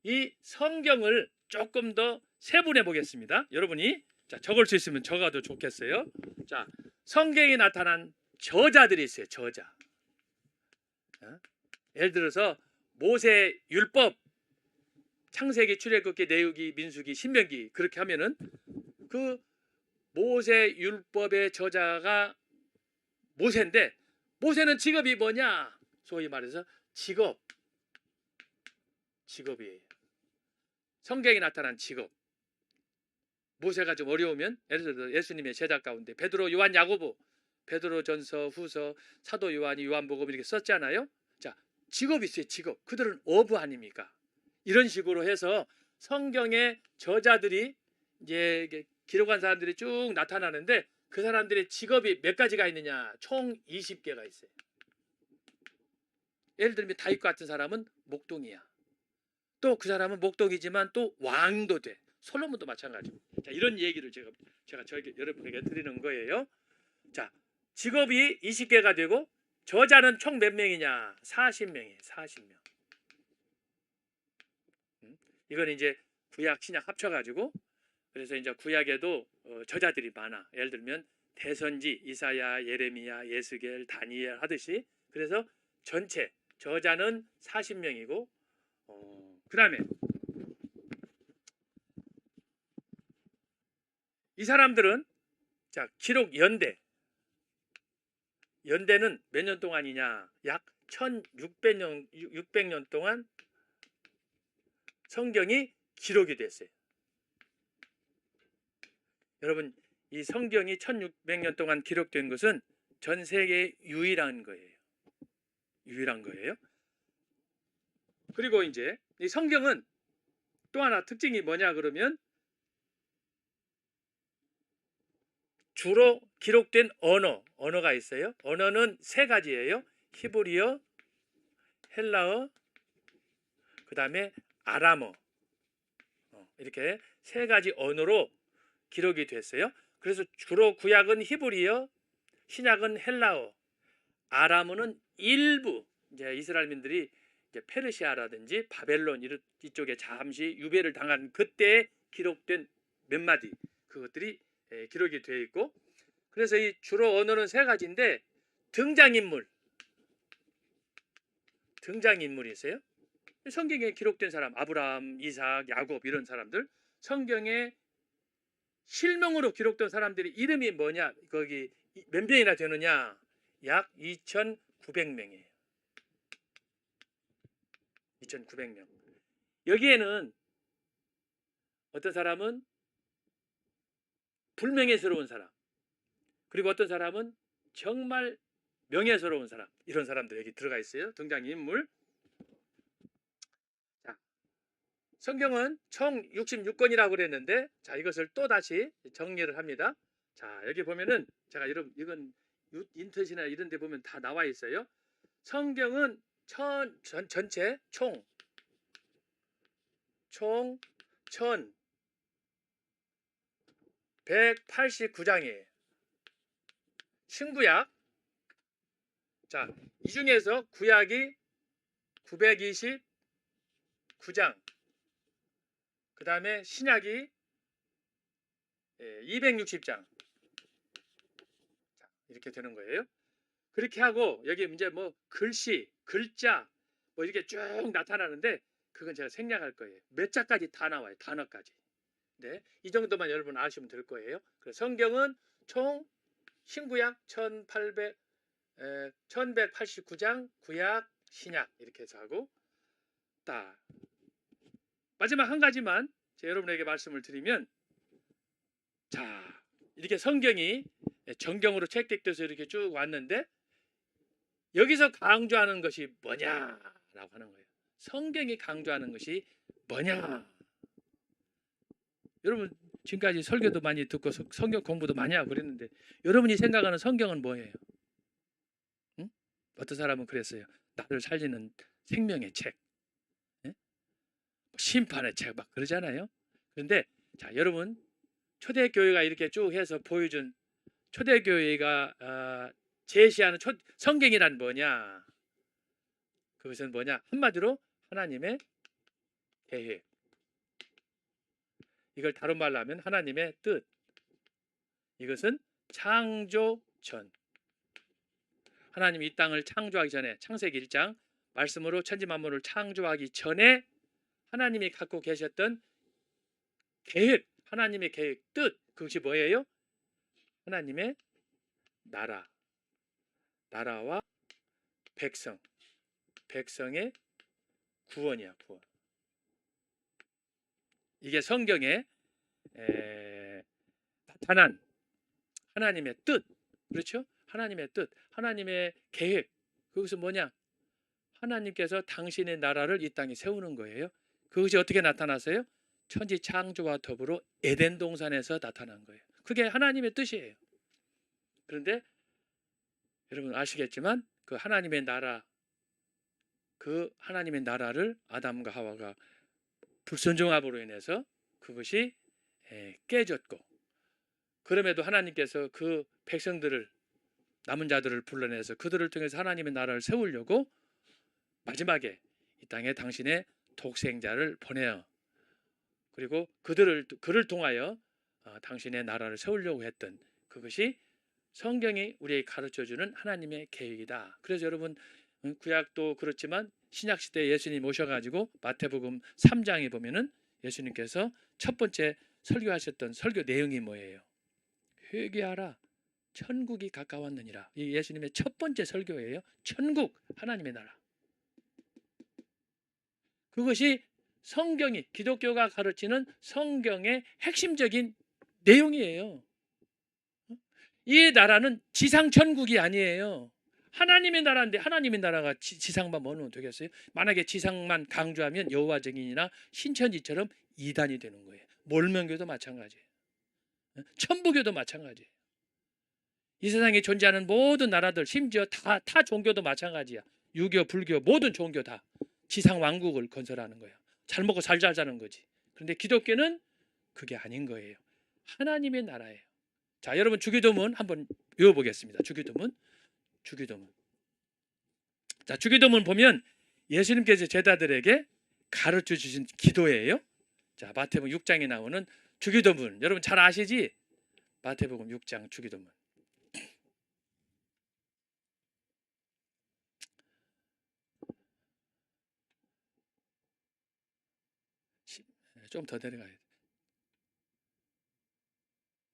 이 성경을 조금 더 세분해 보겠습니다. 여러분이 자, 적을 수 있으면 적어도 좋겠어요. 자, 성경에 나타난 저자들이 있어요. 저자. 예를 들어서 모세 율법, 창세기, 출애굽기, 레위기, 민수기, 신명기, 그렇게 하면은 그 모세 율법의 저자가 모세인데, 모세는 직업이 뭐냐? 소위 말해서 직업이에요. 성경에 나타난 직업. 모세가 좀 어려우면 예를 들어 예수님의 제자 가운데 베드로, 요한, 야고보, 베드로전서, 후서, 사도 요한이 요한복음 이렇게 썼잖아요. 자, 직업이 있어요. 직업. 그들은 어부 아닙니까? 이런 식으로 해서 성경의 저자들이 이제 기록한 사람들이 쭉 나타나는데, 그 사람들의 직업이 몇 가지가 있느냐? 총 20개가 있어요. 예를 들면 다윗 같은 사람은 목동이야. 또 그 사람은 목동이지만 또 왕도 돼. 솔로몬도 마찬가지고. 자, 이런 얘기를 제가 여러분에게 드리는 거예요. 자, 직업이 20개가 되고 저자는 총 몇 명이냐? 40명이에요. 40명. 이건 이제 구약, 신약 합쳐가지고, 그래서 이제 구약에도 저자들이 많아. 예를 들면 대선지, 이사야, 예레미야, 예스겔, 다니엘 하듯이. 그래서 전체 저자는 40명이고, 그 다음에 이 사람들은 자, 기록 연대. 연대는 몇 년 동안이냐? 약 1600년 동안 성경이 기록이 됐어요. 여러분, 이 성경이 1600년 동안 기록된 것은 전 세계에 유일한 거예요. 유일한 거예요. 그리고 이제 이 성경은 또 하나 특징이 뭐냐 그러면 주로 기록된 언어가 있어요. 언어는 세 가지예요. 히브리어, 헬라어, 그 다음에 아람어. 이렇게 세 가지 언어로 기록이 됐어요. 그래서 주로 구약은 히브리어, 신약은 헬라어, 아람어는 일부 이제 이스라엘민들이 이제 페르시아라든지 바벨론 이쪽에 잠시 유배를 당한 그때 기록된 몇 마디 그것들이 기록이 되어 있고, 그래서 이 주로 언어는 세 가지인데 등장인물이 있어요. 성경에 기록된 사람 아브라함, 이삭, 야곱 이런 사람들, 성경에 실명으로 기록된 사람들이 이름이 뭐냐, 거기 몇 명이나 되느냐? 약 2,900명이에요. 2,900명. 여기에는 어떤 사람은 불명예스러운 사람, 그리고 어떤 사람은 정말 명예스러운 사람, 이런 사람들 여기 들어가 있어요. 등장인물. 자, 성경은 총 66권이라고 그랬는데, 자, 이것을 또 다시 정리를 합니다. 자, 여기 보면은 제가 여러분 이건 인터넷이나 이런 데 보면 다 나와 있어요. 성경은 전체 총 1189장이에요. 신구약. 자, 이 중에서 구약이 929장, 그 다음에 신약이 260장. 이렇게 되는 거예요. 그렇게 하고 여기 이제 뭐 글씨, 글자 뭐 이렇게 쭉 나타나는데 그건 제가 생략할 거예요. 몇 자까지 다 나와요. 단어까지. 네, 이 정도만 여러분 아시면 될 거예요. 그래서 성경은 총 신구약 1189장, 구약, 신약 이렇게 해서 하고, 딱 마지막 한 가지만 제가 여러분에게 말씀을 드리면, 자, 이렇게 성경이 정경으로 채택돼서 이렇게 쭉 왔는데 여기서 강조하는 것이 뭐냐라고 하는 거예요. 성경이 강조하는 것이 뭐냐? 여러분 지금까지 설교도 많이 듣고 성경 공부도 많이 하고 그랬는데 여러분이 생각하는 성경은 뭐예요? 응? 어떤 사람은 그랬어요. 나를 살리는 생명의 책, 예? 심판의 책 막 그러잖아요. 그런데 자, 여러분 초대교회가 이렇게 쭉 해서 보여준 초대교회가 제시하는 성경이란 뭐냐? 그것은 뭐냐? 한마디로 하나님의 계획. 이걸 다른 말로 하면 하나님의 뜻. 이것은 창조 전. 하나님이 이 땅을 창조하기 전에, 창세기 1장 말씀으로 천지 만물을 창조하기 전에 하나님이 갖고 계셨던 계획, 하나님의 계획, 뜻. 그것이 뭐예요? 하나님의 나라와 백성의 구원이야, 구원. 이게 성경에 나타난 하나님의 뜻, 그렇죠? 하나님의 뜻, 하나님의 계획. 그것은 뭐냐? 하나님께서 당신의 나라를 이 땅에 세우는 거예요. 그것이 어떻게 나타났어요? 천지 창조와 더불어 에덴 동산에서 나타난 거예요. 그게 하나님의 뜻이에요. 그런데 여러분 아시겠지만 그 하나님의 나라를 아담과 하와가 불순종함으로 인해서 그것이 깨졌고, 그럼에도 하나님께서 그 백성들을, 남은 자들을 불러내서 그들을 통해서 하나님의 나라를 세우려고 마지막에 이 땅에 당신의 독생자를 보내어, 그리고 그를 통하여 당신의 나라를 세우려고 했던, 그것이 성경이 우리에게 가르쳐주는 하나님의 계획이다. 그래서 여러분 구약도 그렇지만 신약 시대에 예수님 오셔가지고 마태복음 3장에 보면은 예수님께서 첫 번째 설교하셨던 설교 내용이 뭐예요? 회개하라 천국이 가까웠느니라. 이 예수님의 첫 번째 설교예요. 천국, 하나님의 나라. 그것이 성경이, 기독교가 가르치는 성경의 핵심적인 내용이에요. 이 나라는 지상 천국이 아니에요. 하나님의 나라인데 하나님의 나라가 지상만 머무르면 되겠어요? 만약에 지상만 강조하면 여호와 증인이나 신천지처럼 이단이 되는 거예요. 몰명교도 마찬가지예요. 천부교도 마찬가지예요. 이 세상에 존재하는 모든 나라들, 심지어 타 종교도 마찬가지야. 유교, 불교, 모든 종교 다 지상 왕국을 건설하는 거예요. 잘 먹고 잘 자는 거지. 그런데 기독교는 그게 아닌 거예요. 하나님의 나라예요. 자, 여러분 주기도문 한번 외워보겠습니다. 주기도문. 자, 주기도문 보면 예수님께서 제자들에게 가르쳐 주신 기도예요. 자, 마태복음 6장에 나오는 주기도문. 여러분 잘 아시지? 마태복음 6장 주기도문. 좀 더 내려가야 돼.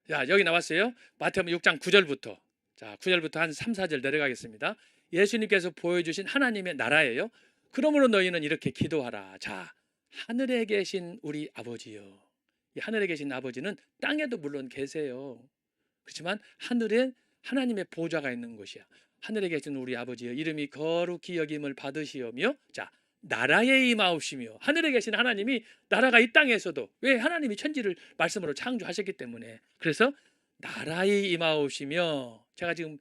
자, 여기 나왔어요. 마태복음 6장 9절부터. 자, 9절부터 한 3, 4절 내려가겠습니다. 예수님께서 보여주신 하나님의 나라예요. 그러므로 너희는 이렇게 기도하라. 자, 하늘에 계신 우리 아버지요. 이 하늘에 계신 아버지는 땅에도 물론 계세요. 그렇지만 하늘에 하나님의 보좌가 있는 곳이야. 하늘에 계신 우리 아버지요. 이름이 거룩히 여김을 받으시오며. 자, 나라에 임하옵시며. 하늘에 계신 하나님이 나라가 이 땅에서도, 왜? 하나님이 천지를 말씀으로 창조하셨기 때문에. 그래서 나라에 임하옵시며, 제가 지금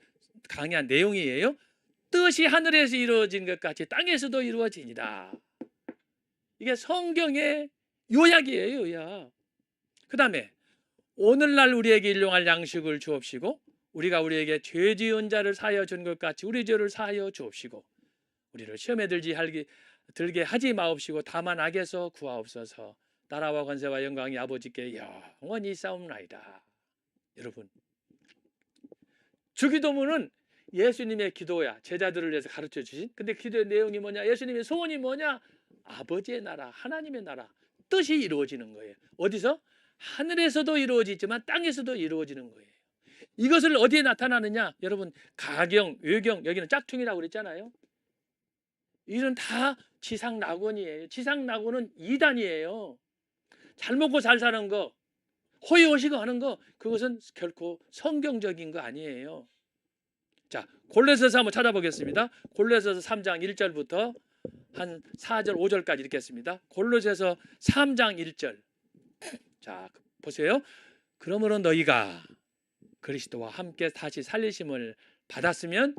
강의한 내용이에요. 뜻이 하늘에서 이루어진 것 같이 땅에서도 이루어지니라. 이게 성경의 요약이에요. 요약. 그 다음에 오늘날 우리에게 일용할 양식을 주옵시고 우리가 우리에게 죄 지은 자를 사하여 준 것 같이 우리 죄를 사하여 주옵시고 우리를 시험에 들게 하지 마옵시고 다만 악에서 구하옵소서. 나라와 권세와 영광이 아버지께 영원히 있사옵나이다. 여러분, 주기도문은 예수님의 기도야. 제자들을 위해서 가르쳐 주신. 근데 기도의 내용이 뭐냐? 예수님의 소원이 뭐냐? 아버지의 나라, 하나님의 나라, 뜻이 이루어지는 거예요. 어디서? 하늘에서도 이루어지지만 땅에서도 이루어지는 거예요. 이것을 어디에 나타나느냐? 여러분, 가경, 외경, 여기는 짝퉁이라고 그랬잖아요. 이런 다 지상 낙원이에요. 지상 낙원은 이단이에요. 잘 먹고 잘 사는 거, 호의호식을 하는 거, 그것은 결코 성경적인 거 아니에요. 자, 골로새서 한번 찾아보겠습니다. 골로새서 3장 1절부터 한 4절 5절까지 읽겠습니다. 골로새서 3장 1절. 자, 보세요. 그러므로 너희가 그리스도와 함께 다시 살리심을 받았으면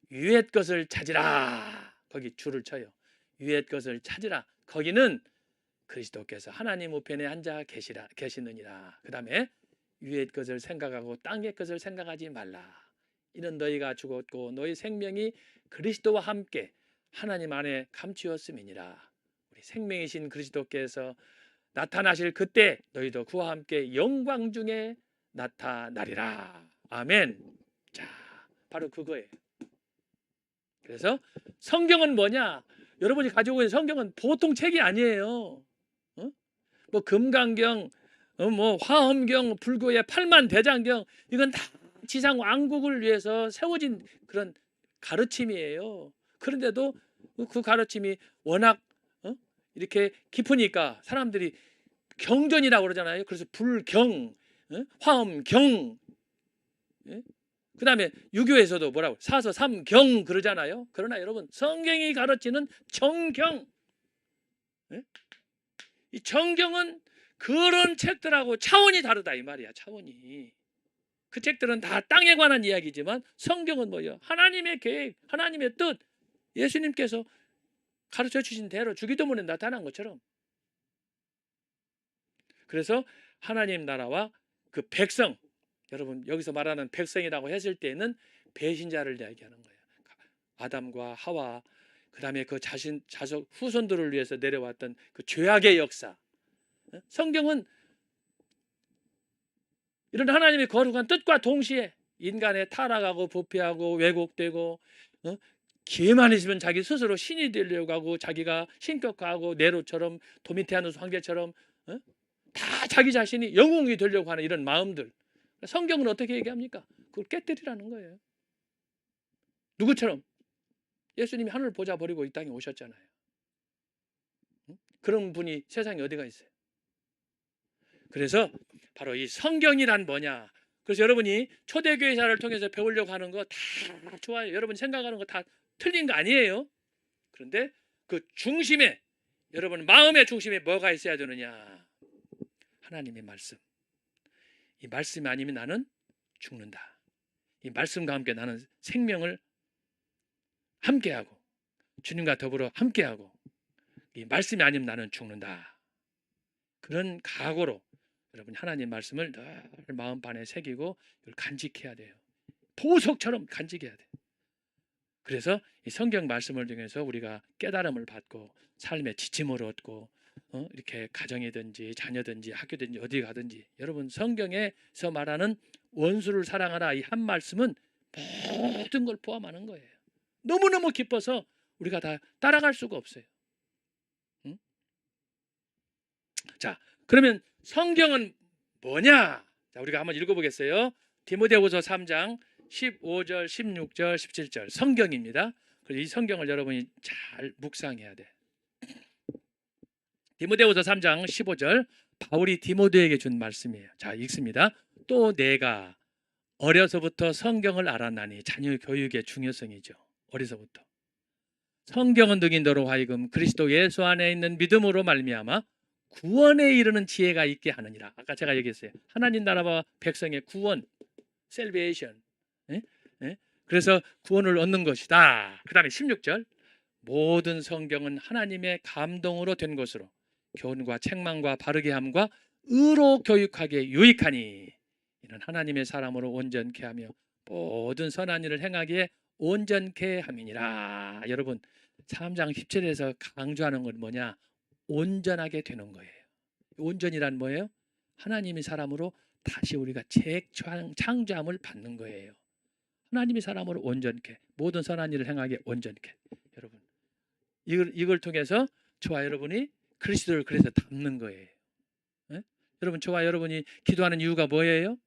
위의 것을 찾으라. 거기 줄을 쳐요. 위의 것을 찾으라. 거기는 그리스도께서 하나님 우편에 앉아 계시느니라. 그 다음에 위의 것을 생각하고 땅의 것을 생각하지 말라. 이는 너희가 죽었고 너희 생명이 그리스도와 함께 하나님 안에 감추었음이니라. 우리 생명이신 그리스도께서 나타나실 그때 너희도 그와 함께 영광 중에 나타나리라. 아멘. 자, 바로 그거예요. 그래서 성경은 뭐냐? 여러분이 가지고 있는 성경은 보통 책이 아니에요. 뭐 금강경, 뭐 화엄경, 불교의 8만 대장경, 이건 다 지상 왕국을 위해서 세워진 그런 가르침이에요. 그런데도 그 가르침이 워낙 이렇게 깊으니까 사람들이 경전이라고 그러잖아요. 그래서 불경, 화엄경, 그 다음에 유교에서도 뭐라고 사서 삼경 그러잖아요. 그러나 여러분, 성경이 가르치는 정경, 이 정경은 그런 책들하고 차원이 다르다 이 말이야. 차원이. 그 책들은 다 땅에 관한 이야기지만 성경은 뭐예요? 하나님의 계획, 하나님의 뜻, 예수님께서 가르쳐 주신 대로 주기도문에 나타난 것처럼. 그래서 하나님 나라와 그 백성, 여러분 여기서 말하는 백성이라고 했을 때는 배신자를 이야기하는 거예요. 아담과 하와, 그 다음에 그 자손 후손들을 위해서 내려왔던 그 죄악의 역사. 성경은 이런 하나님의 거룩한 뜻과 동시에 인간의 타락하고 부패하고 왜곡되고 기회만 있으면 자기 스스로 신이 되려고 하고 자기가 신격화하고 네로처럼 도미티아누스 황제처럼 다 자기 자신이 영웅이 되려고 하는 이런 마음들, 성경은 어떻게 얘기합니까? 그걸 깨뜨리라는 거예요. 누구처럼? 예수님이 하늘을 보자 버리고 이 땅에 오셨잖아요. 그런 분이 세상에 어디가 있어요? 그래서 바로 이 성경이란 뭐냐? 그래서 여러분이 초대교회사를 통해서 배우려고 하는 거 다 좋아요. 여러분 생각하는 거 다 틀린 거 아니에요. 그런데 그 중심에, 여러분 마음의 중심에 뭐가 있어야 되느냐? 하나님의 말씀. 이 말씀이 아니면 나는 죽는다. 이 말씀과 함께 나는 생명을 함께하고 주님과 더불어 함께하고, 이 말씀이 아니면 나는 죽는다. 그런 각오로 여러분 하나님 말씀을 늘 마음판에 새기고 이걸 간직해야 돼요. 보석처럼 간직해야 돼요. 그래서 이 성경 말씀을 통해서 우리가 깨달음을 받고 삶의 지침을 얻고 이렇게 가정이든지 자녀든지 학교든지 어디 가든지, 여러분 성경에서 말하는 원수를 사랑하라 이 한 말씀은 모든 걸 포함하는 거예요. 너무너무 기뻐서 우리가 다 따라갈 수가 없어요. 응? 자, 그러면 성경은 뭐냐? 자, 우리가 한번 읽어보겠어요. 디모데후서 3장 15절, 16절, 17절 성경입니다. 그래서 이 성경을 여러분이 잘 묵상해야 돼. 디모데후서 3장 15절, 바울이 디모데에게 준 말씀이에요. 자, 읽습니다. 또 내가 어려서부터 성경을 알았나니, 자녀 교육의 중요성이죠. 어려서부터. 성경은 능인도로 하여금 그리스도 예수 안에 있는 믿음으로 말미암아 구원에 이르는 지혜가 있게 하느니라. 아까 제가 얘기했어요. 하나님 나라와 백성의 구원, 셀베이션. 그래서 구원을 얻는 것이다. 그 다음에 16절, 모든 성경은 하나님의 감동으로 된 것으로 교훈과 책망과 바르게 함과 의로 교육하기에 유익하니, 이는 하나님의 사람으로 온전케 하며 모든 선한 일을 행하기에 온전케 함이니라. 여러분 3장 10절에서 강조하는 건 뭐냐? 온전하게 되는 거예요. 온전이란 뭐예요? 하나님이 사람으로 다시 우리가 재창조함을 받는 거예요. 하나님이 사람으로 온전케, 모든 선한 일을 행하기에 온전케. 여러분 이걸 통해서 저와 여러분이 그리스도를 그래서 닮는 거예요. 여러분 저와 여러분이 기도하는 이유가 뭐예요?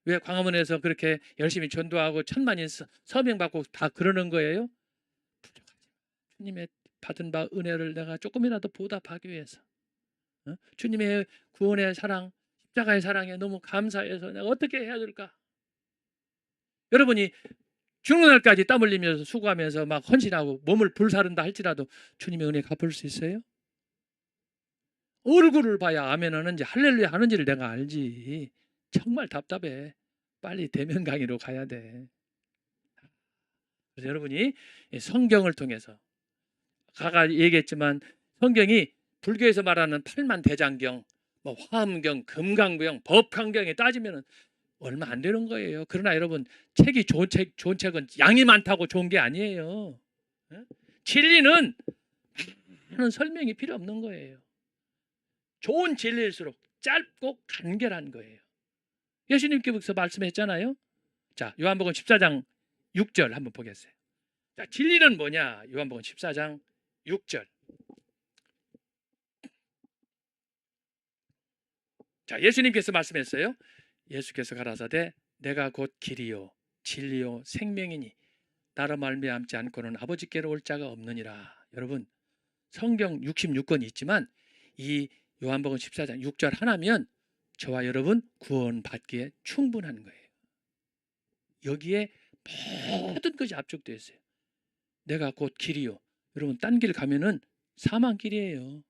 왜 광화문에서 그렇게 열심히 전도하고 천만인 서명받고 다 그러는 거예요? 주님의 받은 바 은혜를 내가 조금이라도 보답하기 위해서, 주님의 구원의 사랑, 십자가의 사랑에 너무 감사해서 내가 어떻게 해야 될까? 여러분이 죽는 날까지 땀 흘리면서 수고하면서 막 헌신하고 몸을 불사른다 할지라도 주님의 은혜 갚을 수 있어요? 얼굴을 봐야 아멘 하는지 할렐루야 하는지를 내가 알지. 정말 답답해. 빨리 대면 강의로 가야 돼. 그래서 여러분이 성경을 통해서, 아까 얘기했지만 성경이 불교에서 말하는 팔만대장경, 뭐 화엄경, 금강경, 법강경에 따지면 얼마 안 되는 거예요. 그러나 여러분 책이 좋은 책은 양이 많다고 좋은 게 아니에요. 진리는 많은 설명이 필요 없는 거예요. 좋은 진리일수록 짧고 간결한 거예요. 예수님께서 말씀했잖아요. 자, 요한복음 14장 6절 한번 보겠어요. 자, 진리는 뭐냐? 요한복음 14장 6절. 자, 예수님께서 말씀했어요. 예수께서 가라사대 내가 곧 길이요 진리요 생명이니 나로 말미암지 않고는 아버지께로 올 자가 없느니라. 여러분 성경 66권 있지만 이 요한복음 14장 6절 하나면 저와 여러분 구원받기에 충분한 거예요. 여기에 모든 것이 압축되어 있어요. 내가 곧 길이요. 여러분 딴 길 가면은 사망 길이에요.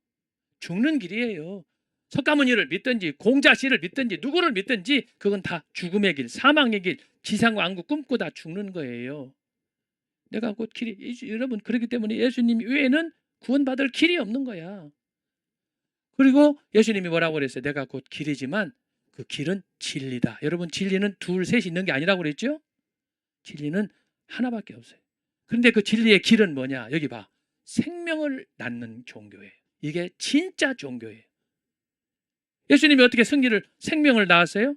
죽는 길이에요. 석가모니를 믿든지 공자씨를 믿든지 누구를 믿든지 그건 다 죽음의 길, 사망의 길, 지상왕국 꿈꾸 다 죽는 거예요. 내가 곧 길이. 여러분 그렇기 때문에 예수님 외에는 구원받을 길이 없는 거야. 그리고 예수님이 뭐라고 그랬어요? 내가 곧 길이지만 그 길은 진리다. 여러분 진리는 둘, 셋이 있는 게 아니라고 그랬죠? 진리는 하나밖에 없어요. 그런데 그 진리의 길은 뭐냐? 여기 봐. 생명을 낳는 종교예요. 이게 진짜 종교예요. 예수님이 어떻게 생명을 낳았어요?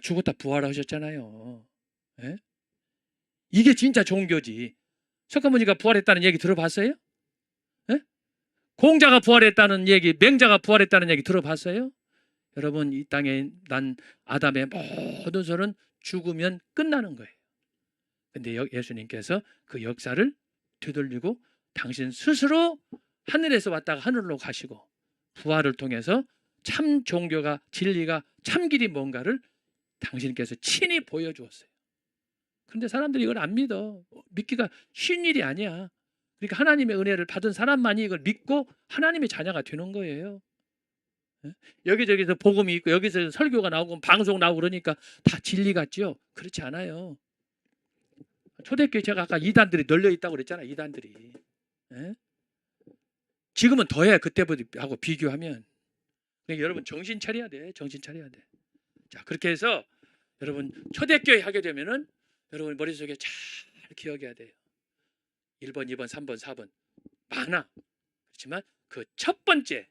죽었다 부활하셨잖아요. 예? 이게 진짜 종교지. 석가모니가 부활했다는 얘기 들어봤어요? 예? 공자가 부활했다는 얘기, 맹자가 부활했다는 얘기 들어봤어요? 여러분 이 땅에 난 아담의 모든 소는 죽으면 끝나는 거예요. 근데 예수님께서 그 역사를 되돌리고 당신 스스로 하늘에서 왔다가 하늘로 가시고 부활을 통해서 참 종교가 진리가 참 길이 뭔가를 당신께서 친히 보여주었어요. 그런데 사람들이 이걸 안 믿어. 믿기가 쉬운 일이 아니야. 그러니까 하나님의 은혜를 받은 사람만이 이걸 믿고 하나님의 자녀가 되는 거예요. 여기저기서 복음이 있고 여기서 설교가 나오고 방송 나오고 그러니까 다 진리 같죠? 그렇지 않아요. 초대교회 제가 아까 이단들이 널려 있다고 그랬잖아요. 이단들이. 지금은 더해 그때하고 비교하면. 그러니까 여러분 정신 차려야 돼. 정신 차려야 돼. 자, 그렇게 해서 여러분 초대교회 하게 되면은 여러분 머릿속에 잘 기억해야 돼요. 1번, 2번, 3번, 4번 많아. 그렇지만 그 첫 번째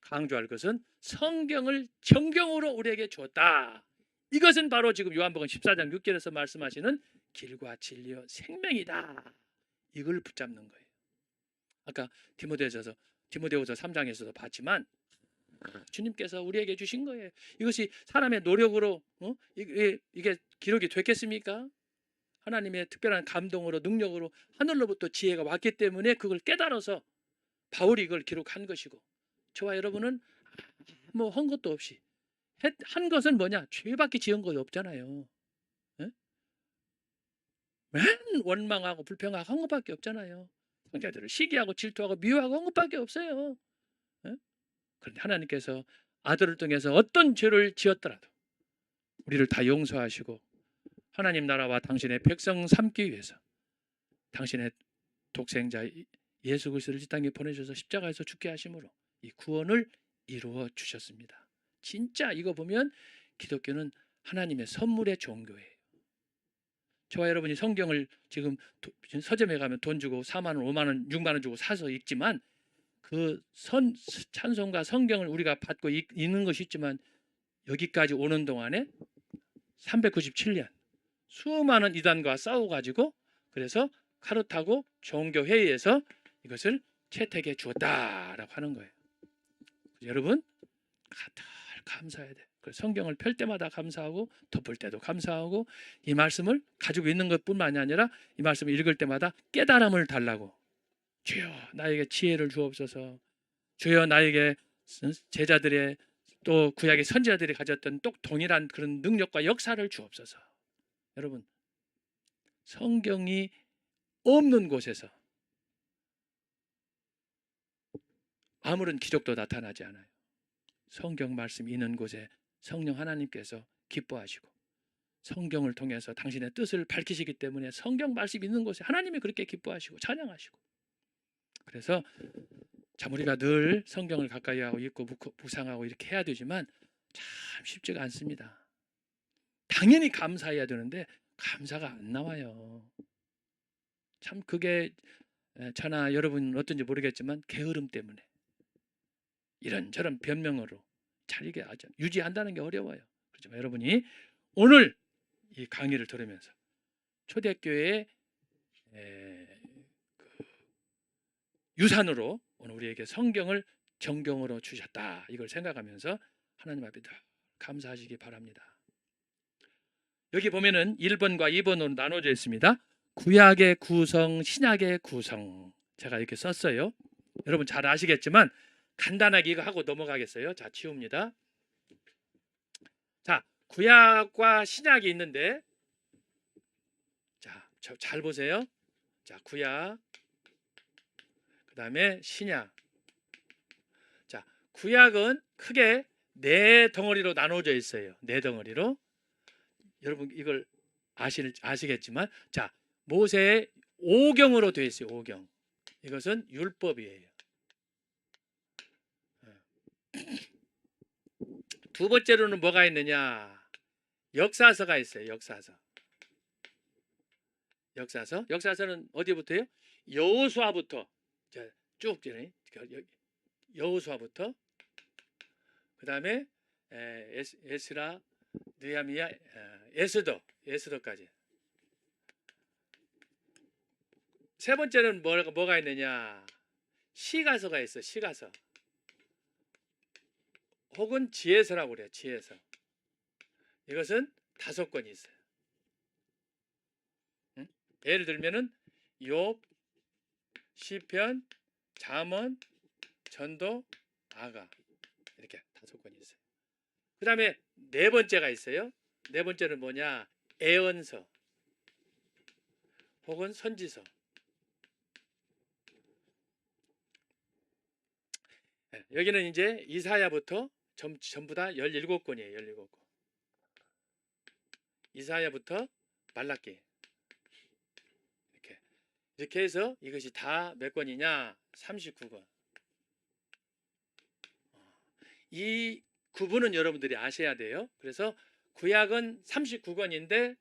강조할 것은 성경을 정경으로 우리에게 주었다. 이것은 바로 지금 요한복음 14장 6절에서 말씀하시는 길과 진리와 생명이다. 이걸 붙잡는 거예요. 아까 디모데후서 3장에서도 봤지만 주님께서 우리에게 주신 거예요. 이것이 사람의 노력으로 이게 기록이 됐겠습니까? 하나님의 특별한 감동으로 능력으로 하늘로부터 지혜가 왔기 때문에 그걸 깨달아서 바울이 이걸 기록한 것이고 저와 여러분은 뭐 한 것도 없이 한 것은 뭐냐? 죄밖에 지은 것 없잖아요. 에? 맨 원망하고 불평하고 한 것밖에 없잖아요. 형제들을 시기하고 질투하고 미워하고 한 것밖에 없어요. 에? 그런데 하나님께서 아들을 통해서 어떤 죄를 지었더라도 우리를 다 용서하시고 하나님 나라와 당신의 백성 삼기 위해서 당신의 독생자 예수 그리스도를 이 땅에 보내셔서 십자가에서 죽게 하심으로 이 구원을 이루어 주셨습니다. 진짜 이거 보면 기독교는 하나님의 선물의 종교예요. 저와 여러분이 성경을 지금 서점에 가면 돈 주고 4만 원, 5만 원, 6만 원 주고 사서 읽지만 그 찬송과 성경을 우리가 받고 읽는 것이 있지만 여기까지 오는 동안에 397년 수많은 이단과 싸워가지고 그래서 카르타고 종교회의에서 이것을 채택해 주었다라고 하는 거예요. 여러분 늘 감사해야 돼. 성경을 펼 때마다 감사하고 덮을 때도 감사하고 이 말씀을 가지고 있는 것뿐만이 아니라 이 말씀을 읽을 때마다 깨달음을 달라고 주여 나에게 지혜를 주옵소서. 주여 나에게 제자들의 또 구약의 선지자들이 가졌던 똑 동일한 그런 능력과 역사를 주옵소서. 여러분 성경이 없는 곳에서 아무런 기적도 나타나지 않아요. 성경 말씀이 있는 곳에 성령 하나님께서 기뻐하시고 성경을 통해서 당신의 뜻을 밝히시기 때문에 성경 말씀이 있는 곳에 하나님이 그렇게 기뻐하시고 찬양하시고 그래서 참 우리가 늘 성경을 가까이 하고 읽고 묵상하고 이렇게 해야 되지만 참 쉽지가 않습니다. 당연히 감사해야 되는데 감사가 안 나와요. 참 그게 저나 여러분 어떤지 모르겠지만 게으름 때문에 이런저런 변명으로 잘 이게 유지한다는 게 어려워요. 그렇지만 여러분이 오늘 이 강의를 들으면서 초대교회의 유산으로 오늘 우리에게 성경을 정경으로 주셨다. 이걸 생각하면서 하나님 앞에 늘 감사하시기 바랍니다. 여기 보면은 1번과 2번으로 나눠져 있습니다. 구약의 구성, 신약의 구성. 제가 이렇게 썼어요. 여러분 잘 아시겠지만 간단하게 이거 하고 넘어가겠어요. 자, 치웁니다. 자, 구약과 신약이 있는데 자, 잘 보세요. 자, 구약 그다음에 신약. 자, 구약은 크게 네 덩어리로 나눠져 있어요. 네 덩어리로. 여러분 이걸 아시겠지만 자, 모세의 오경으로 되어 있어요. 오경. 이것은 율법이에요. 두 번째로는 뭐가 있느냐? 역사서가 있어요. 역사서는 어디부터요? 여호수아부터 쭉 여호수아부터 그다음에 에스라, 느헤미야, 에스더까지. 세 번째는 뭐가 있느냐? 시가서가 있어. 시가서. 혹은 지혜서라고 그래요. 지혜서. 이것은 5권이 있어요. 응? 예를 들면은 욥, 시편, 잠언, 전도, 아가 이렇게 5권이 있어요. 그 다음에 4번째가 있어요. 4번째는 뭐냐? 애언서 혹은 선지서. 여기는 이제 이사야부터 전부 다 17권이에요. 17권. 이사야부터 말라기. 이렇게 해서 이것이 다 몇 권이냐? 39권. 이 구분은 여러분들이 아셔야 돼요. 그래서 구약은 39권인데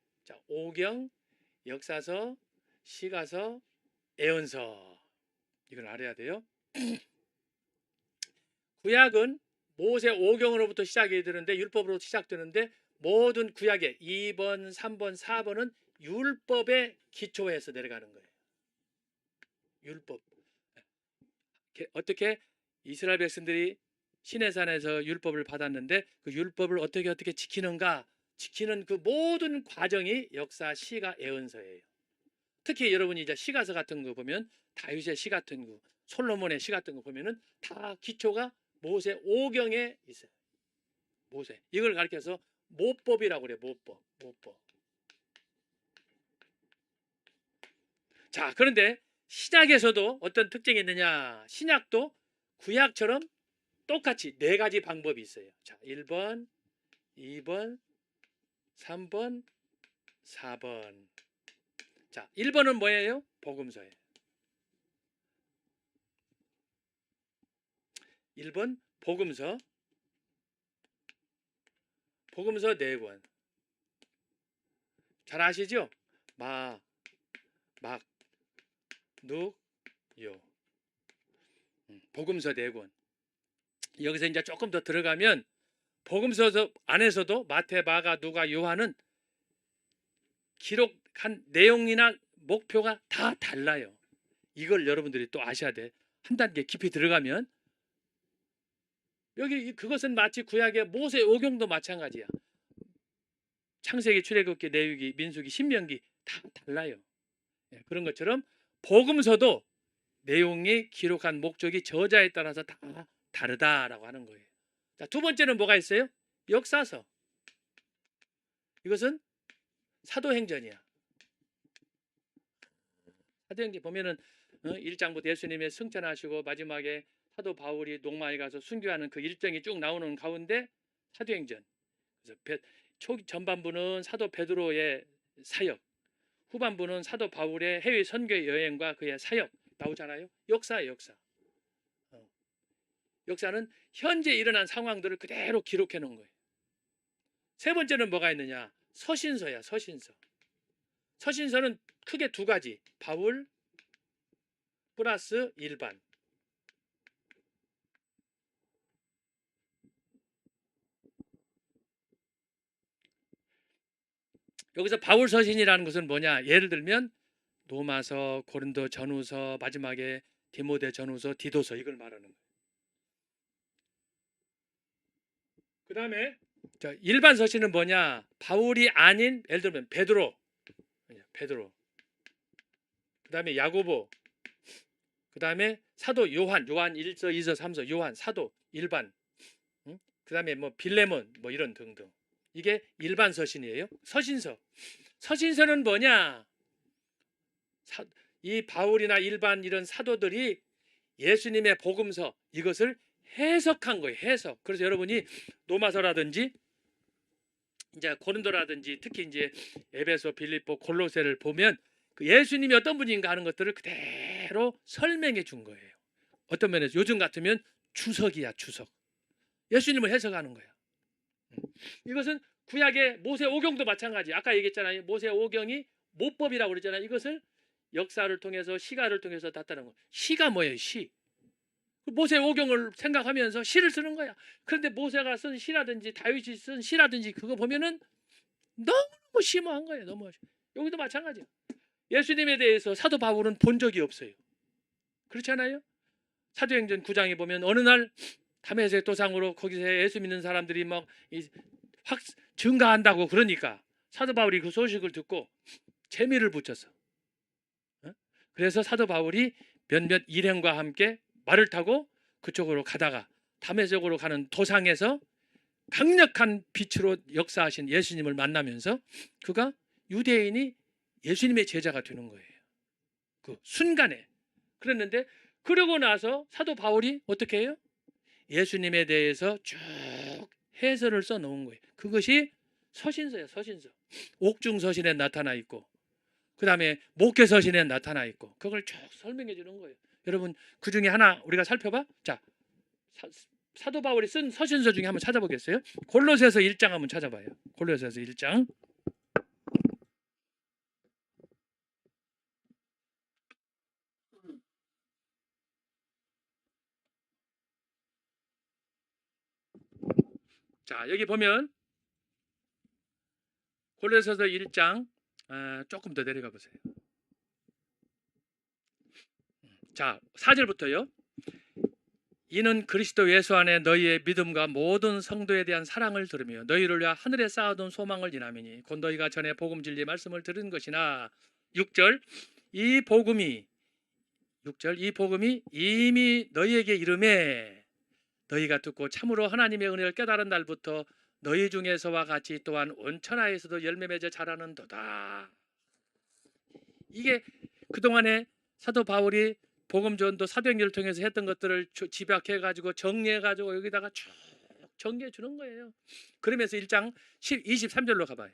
오경, 역사서, 시가서, 애언서 이걸 알아야 돼요. 구약은 모세 오경으로부터 시작이 되는데 율법으로 시작되는데 모든 구약의 2번, 3번, 4번은 율법에 기초해서 내려가는 거예요. 율법. 어떻게 이스라엘 백성들이 시내산에서 율법을 받았는데 그 율법을 어떻게 지키는가? 지키는 그 모든 과정이 역사, 시가, 애언서예요. 특히 여러분이 이제 시가서 같은 거 보면 다윗의 시 같은 거, 솔로몬의 시 같은 거 보면은 다 기초가 모세 오경에 있어요. 모세. 이걸 가르쳐서 모법이라고 그래요. 모법. 자, 그런데 신약에서도 어떤 특징이 있느냐? 신약도 구약처럼 똑같이 4가지 방법이 있어요. 자, 1번, 2번, 3번, 4번. 자, 1번은 뭐예요? 복음서예요. 1번 복음서. 복음서 4권. 잘 아시죠? 막, 눅, 요. 복음서 4권. 여기서 이제 조금 더 들어가면 복음서 안에서도 마태, 마가, 누가, 요한은 기록한 내용이나 목표가 다 달라요. 이걸 여러분들이 또 아셔야 돼. 한 단계 깊이 들어가면 여기 그것은 마치 구약의 모세 오경도 마찬가지야. 창세기, 출애굽기, 레위기, 민수기, 신명기 다 달라요. 그런 것처럼 복음서도 내용이 기록한 목적이 저자에 따라서 다 다르다라고 하는 거예요. 자, 2번째는 뭐가 있어요? 역사서. 이것은 사도행전이야. 사도행전 보면은 1장부터 예수님의 승천하시고 마지막에 사도 바울이 녹마에 가서 순교하는 그 일정이 쭉 나오는 가운데 사도행전. 그래서 전반부는 사도 베드로의 사역, 후반부는 사도 바울의 해외 선교 여행과 그의 사역 나오잖아요. 역사예요, 역사. 역사는 현재 일어난 상황들을 그대로 기록해 놓은 거예요. 3번째는 뭐가 있느냐? 서신서야, 서신서. 서신서는 크게 2가지. 바울 플러스 일반. 여기서 바울 서신이라는 것은 뭐냐? 예를 들면 로마서, 고린도 전후서, 마지막에 디모데 전후서, 디도서 이걸 말하는 거예요. 그 다음에 일반 서신은 뭐냐? 바울이 아닌 예를 들면 베드로. 그 다음에 야고보. 그 다음에 사도 요한 1서, 2서, 3서 요한 사도 일반. 그 다음에 뭐 빌레몬 뭐 이런 등등. 이게 일반 서신이에요. 서신서. 서신서는 뭐냐? 이 바울이나 일반 이런 사도들이 예수님의 복음서 이것을 해석한 거예요. 해석. 그래서 여러분이 로마서라든지 이제 고린도라든지 특히 이제 에베소, 빌립보, 골로새를 보면 그 예수님이 어떤 분인가 하는 것들을 그대로 설명해 준 거예요. 어떤 면에서 요즘 같으면 주석이야, 주석. 예수님을 해석하는 거야. 이것은 구약의 모세 오경도 마찬가지. 아까 얘기했잖아요. 모세 오경이 모법이라고 그랬잖아요. 이것을 역사를 통해서 시가를 통해서 다따는 거. 시가 뭐예요? 시. 모세 오경을 생각하면서 시를 쓰는 거야. 그런데 모세가 쓴 시라든지 다윗이 쓴 시라든지 그거 보면은 너무 심오한 거예요. 너무. 여기도 마찬가지야. 예수님에 대해서 사도 바울은 본 적이 없어요. 그렇지 않아요? 사도행전 9장에 보면 어느 날 다메섹 도상으로 거기서 예수 믿는 사람들이 막 확 증가한다고 그러니까 사도 바울이 그 소식을 듣고 재미를 붙였어. 그래서 사도 바울이 몇몇 일행과 함께 말을 타고 그쪽으로 가다가 다메섹으로 가는 도상에서 강력한 빛으로 역사하신 예수님을 만나면서 그가 유대인이 예수님의 제자가 되는 거예요. 그 순간에. 그랬는데 그러고 나서 사도 바울이 어떻게 해요? 예수님에 대해서 쭉 해설을 써놓은 거예요. 그것이 서신서예요. 서신서. 옥중서신에 나타나 있고 그 다음에 목회서신에 나타나 있고 그걸 쭉 설명해 주는 거예요. 여러분 그 중에 하나 우리가 살펴봐. 자, 사도 바울이 쓴 서신서 중에 한번 찾아보겠어요? 골로새서 1장 한번 찾아봐요. 골로새서 1장. 자, 여기 보면 골로새서 1장 조금 더 내려가 보세요. 자, 4절부터요. 이는 그리스도 예수 안에 너희의 믿음과 모든 성도에 대한 사랑을 들으며 너희를 위하여 하늘에 쌓아둔 소망을 인함이니 곧 너희가 전에 복음 진리 말씀을 들은 것이나 6절 이 복음이 이미 너희에게 이름에 너희가 듣고 참으로 하나님의 은혜를 깨달은 날부터 너희 중에서와 같이 또한 온 천하에서도 열매 맺어 자라는도다. 이게 그동안에 사도 바울이 복음 전도 사도행전을 통해서 했던 것들을 집약해 가지고 정리해 가지고 여기다가 쭉 정리해 주는 거예요. 그러면서 1장 23절로 가봐요.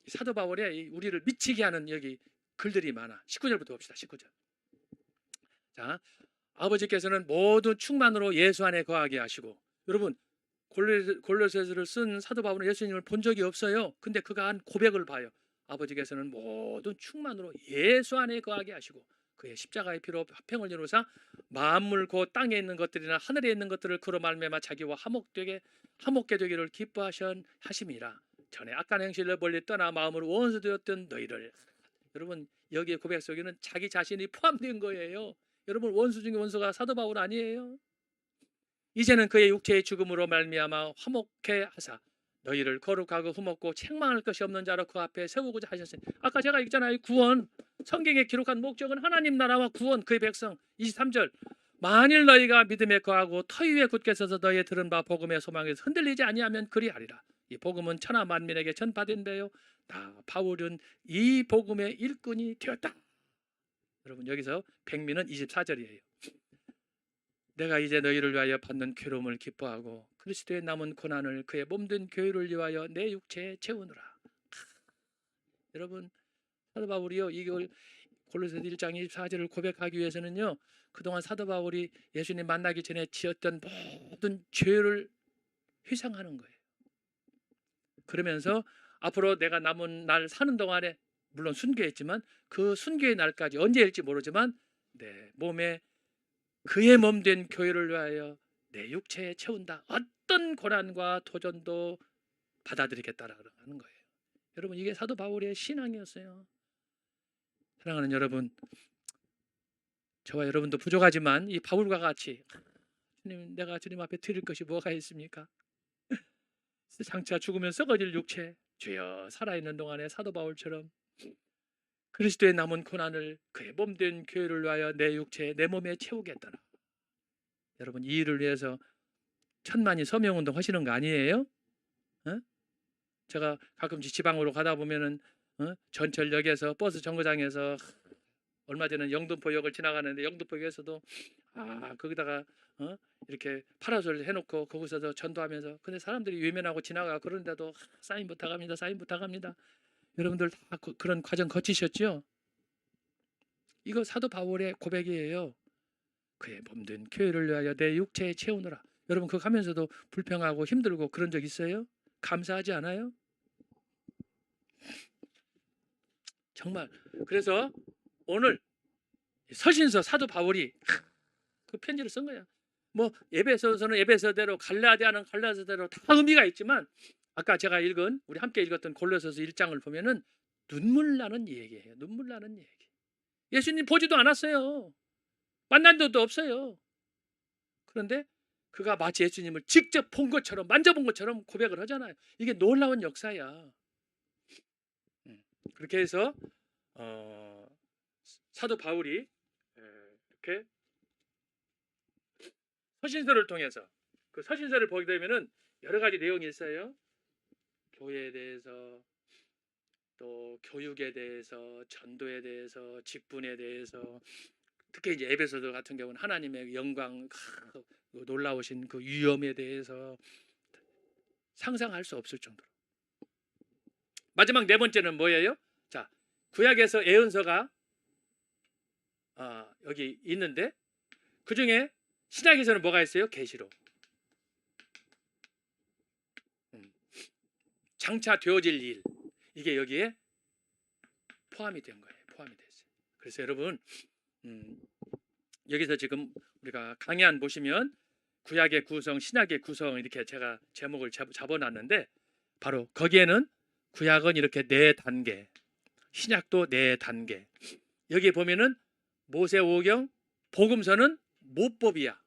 사도 바울의 우리를 미치게 하는 여기 글들이 많아. 19절부터 봅시다. 19절. 자, 아버지께서는 모든 충만으로 예수 안에 거하게 하시고 여러분 골로새서를 쓴 사도 바울은 예수님을 본 적이 없어요. 근데 그가 한 고백을 봐요. 아버지께서는 모든 충만으로 예수 안에 거하게 하시고 그의 십자가의 피로 화평을 이루사 만물 곧 땅에 있는 것들이나 하늘에 있는 것들을 그로 말미암아 자기와 화목게 되기를 기뻐하심이라. 전에 악한 행실을 멀리 떠나 마음으로 원수 되었던 너희를. 여러분 여기에 고백 속에는 자기 자신이 포함된 거예요. 여러분 원수 중에 원수가 사도 바울 아니에요? 이제는 그의 육체의 죽음으로 말미암아 화목케 하사 너희를 거룩하고 흠없고 책망할 것이 없는 자로 그 앞에 세우고자 하셨으니 아까 제가 읽잖아요. 구원 성경에 기록한 목적은 하나님 나라와 구원 그의 백성. 23절 만일 너희가 믿음에 거하고 터 위에 굳게 서서 너희의 들은 바 복음의 소망에서 흔들리지 아니하면 그리하리라. 이 복음은 천하 만민에게 전파된대요. 나 바울은 이 복음의 일꾼이 되었다. 여러분 여기서 백미는 24절이에요. 내가 이제 너희를 위하여 받는 괴로움을 기뻐하고 그리스도의 남은 고난을 그의 몸된 교회를 위하여 내 육체에 채우느라. 여러분 사도 바울이요 이걸 골로새서 1장 24절을 고백하기 위해서는요 그동안 사도 바울이 예수님 만나기 전에 지었던 모든 죄를 회상하는 거예요. 그러면서 앞으로 내가 남은 날 사는 동안에 물론 순교했지만 그 순교의 날까지 언제일지 모르지만 내 몸에 그의 몸된 교회를 위하여 내 육체에 채운다. 어떤 고난과 도전도 받아들이겠다라는 거예요. 여러분 이게 사도 바울의 신앙이었어요. 사랑하는 여러분, 저와 여러분도 부족하지만 이 바울과 같이 주님 내가 주님 앞에 드릴 것이 뭐가 있습니까? 장차 죽으면 썩어질 육체 주여 살아있는 동안에 사도 바울처럼 그리스도의 남은 고난을 그의 몸된 교회를 위하여 내 육체에 내 몸에 채우겠다라. 여러분 이 일을 위해서 천만이 서명운동 하시는 거 아니에요? 제가 가끔씩 지방으로 가다 보면은 전철역에서 버스 정거장에서 얼마 전에 영등포역을 지나가는데 영등포역에서도 거기다가 이렇게 파라솔 해놓고 거기서도 전도하면서 근데 사람들이 외면하고 지나가 그런데도 사인 부탁합니다. 사인 부탁합니다. 여러분들 다 그런 과정 거치셨죠? 이거 사도 바울의 고백이에요. 그의 몸된 교회를 위하여 내 육체에 채우느라. 여러분 그거 하면서도 불평하고 힘들고 그런 적 있어요? 감사하지 않아요? 정말 그래서 오늘 서신서 사도 바울이 그 편지를 쓴 거야. 뭐 에베소서는 에베소대로 갈라디아는 갈라디아대로 다 의미가 있지만 아까 제가 읽은 우리 함께 읽었던 골로새서 1장을 보면은 눈물 나는 얘기예요. 눈물 나는 얘기. 예수님 보지도 않았어요. 만난 적도 없어요. 그런데 그가 마치 예수님을 직접 본 것처럼 만져본 것처럼 고백을 하잖아요. 이게 놀라운 역사야. 그렇게 해서 사도 바울이 이렇게 서신서를 통해서 그 서신서를 보게 되면은 여러 가지 내용이 있어요. 교회에 대해서, 또 교육에 대해서, 전도에 대해서, 직분에 대해서, 특히 이제 에베소서 같은 경우는 하나님의 영광, 놀라우신 그 위엄에 대해서 상상할 수 없을 정도로. 마지막 네 번째는 뭐예요? 자, 구약에서 예언서가 여기 있는데 그 중에 신약에서는 뭐가 있어요? 계시록. 장차 되어질 일, 이게 여기에 포함이 된 거예요. 포함이 됐어요. 그래서 여러분 여기서 지금 우리가 강해안 보시면 구약의 구성, 신약의 구성 이렇게 제가 제목을 잡아놨는데 바로 거기에는 구약은 이렇게 4단계, 신약도 4단계. 여기 보면은 모세오경, 복음서는 모법이야.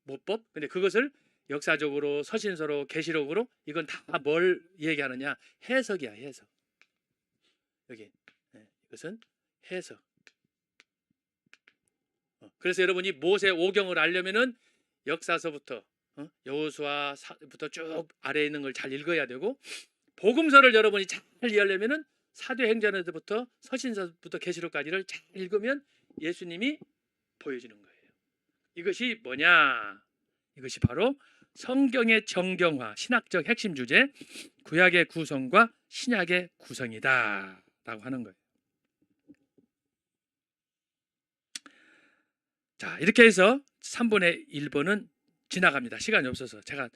모법. 근데 그것을 역사적으로, 서신서로, 계시록으로 이건 다 뭘 얘기하느냐? 해석이야, 해석. 여기 이것은 해석. 그래서 여러분이 모세오경을 알려면은 역사서부터 여호수아부터 쭉 아래에 있는 걸 잘 읽어야 되고, 복음서를 여러분이 잘 이해하려면은 사도행전에서부터 서신서부터 계시록까지를 잘 읽으면 예수님이 보여지는 거예요. 이것이 뭐냐? 이것이 바로 성경의 정경화, 신학적 핵심 주제, 구약의 구성과 신약의 구성이다 라고 하는 거예요. 자, 이렇게 해서 3분의 1번은 지나갑니다. 시간이 없어서 제가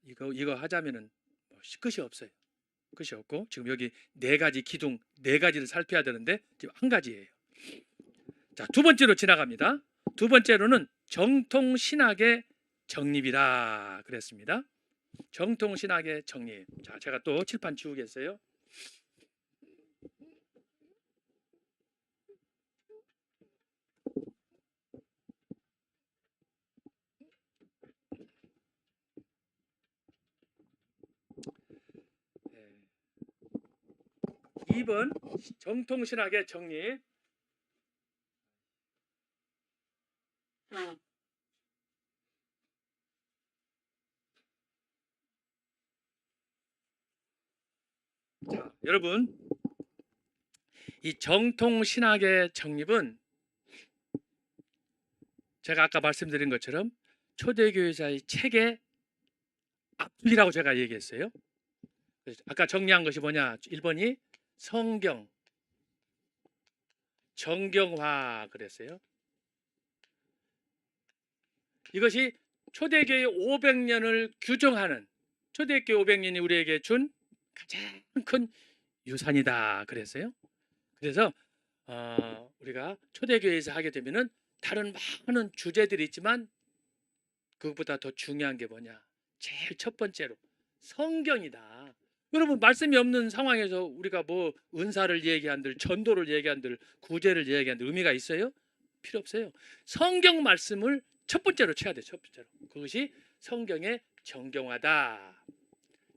이거 하자면은 끝이 없어요. 끝이 없고, 지금 여기 4가지 기둥 4가지를 살펴야 되는데 지금 1가지예요. 자, 2번째로 지나갑니다. 2번째로는 정통 신학의 정립이라 그랬습니다. 정통 신학의 정립. 자, 제가 또 칠판 지우겠어요. 네. 2번 정통 신학의 정립. 자, 여러분, 이 정통 신학의 정립은 제가 아까 말씀드린 것처럼 초대교회사의 책의 앞뒤라고 제가 얘기했어요. 아까 정리한 것이 뭐냐? 1번이 성경, 정경화 그랬어요. 이것이 초대교회 500년을 규정하는, 초대교회 500년이 우리에게 준 가장 큰 유산이다 그랬어요. 그래서 우리가 초대교회에서 하게 되면은 다른 많은 주제들이 있지만 그것보다 더 중요한 게 뭐냐? 제일 첫 번째로 성경이다. 여러분, 말씀이 없는 상황에서 우리가 뭐 은사를 얘기한들, 전도를 얘기한들, 구제를 얘기한들 의미가 있어요? 필요 없어요. 성경 말씀을 첫 번째로 쳐야 돼. 첫 번째로. 그것이 성경의 정경화다.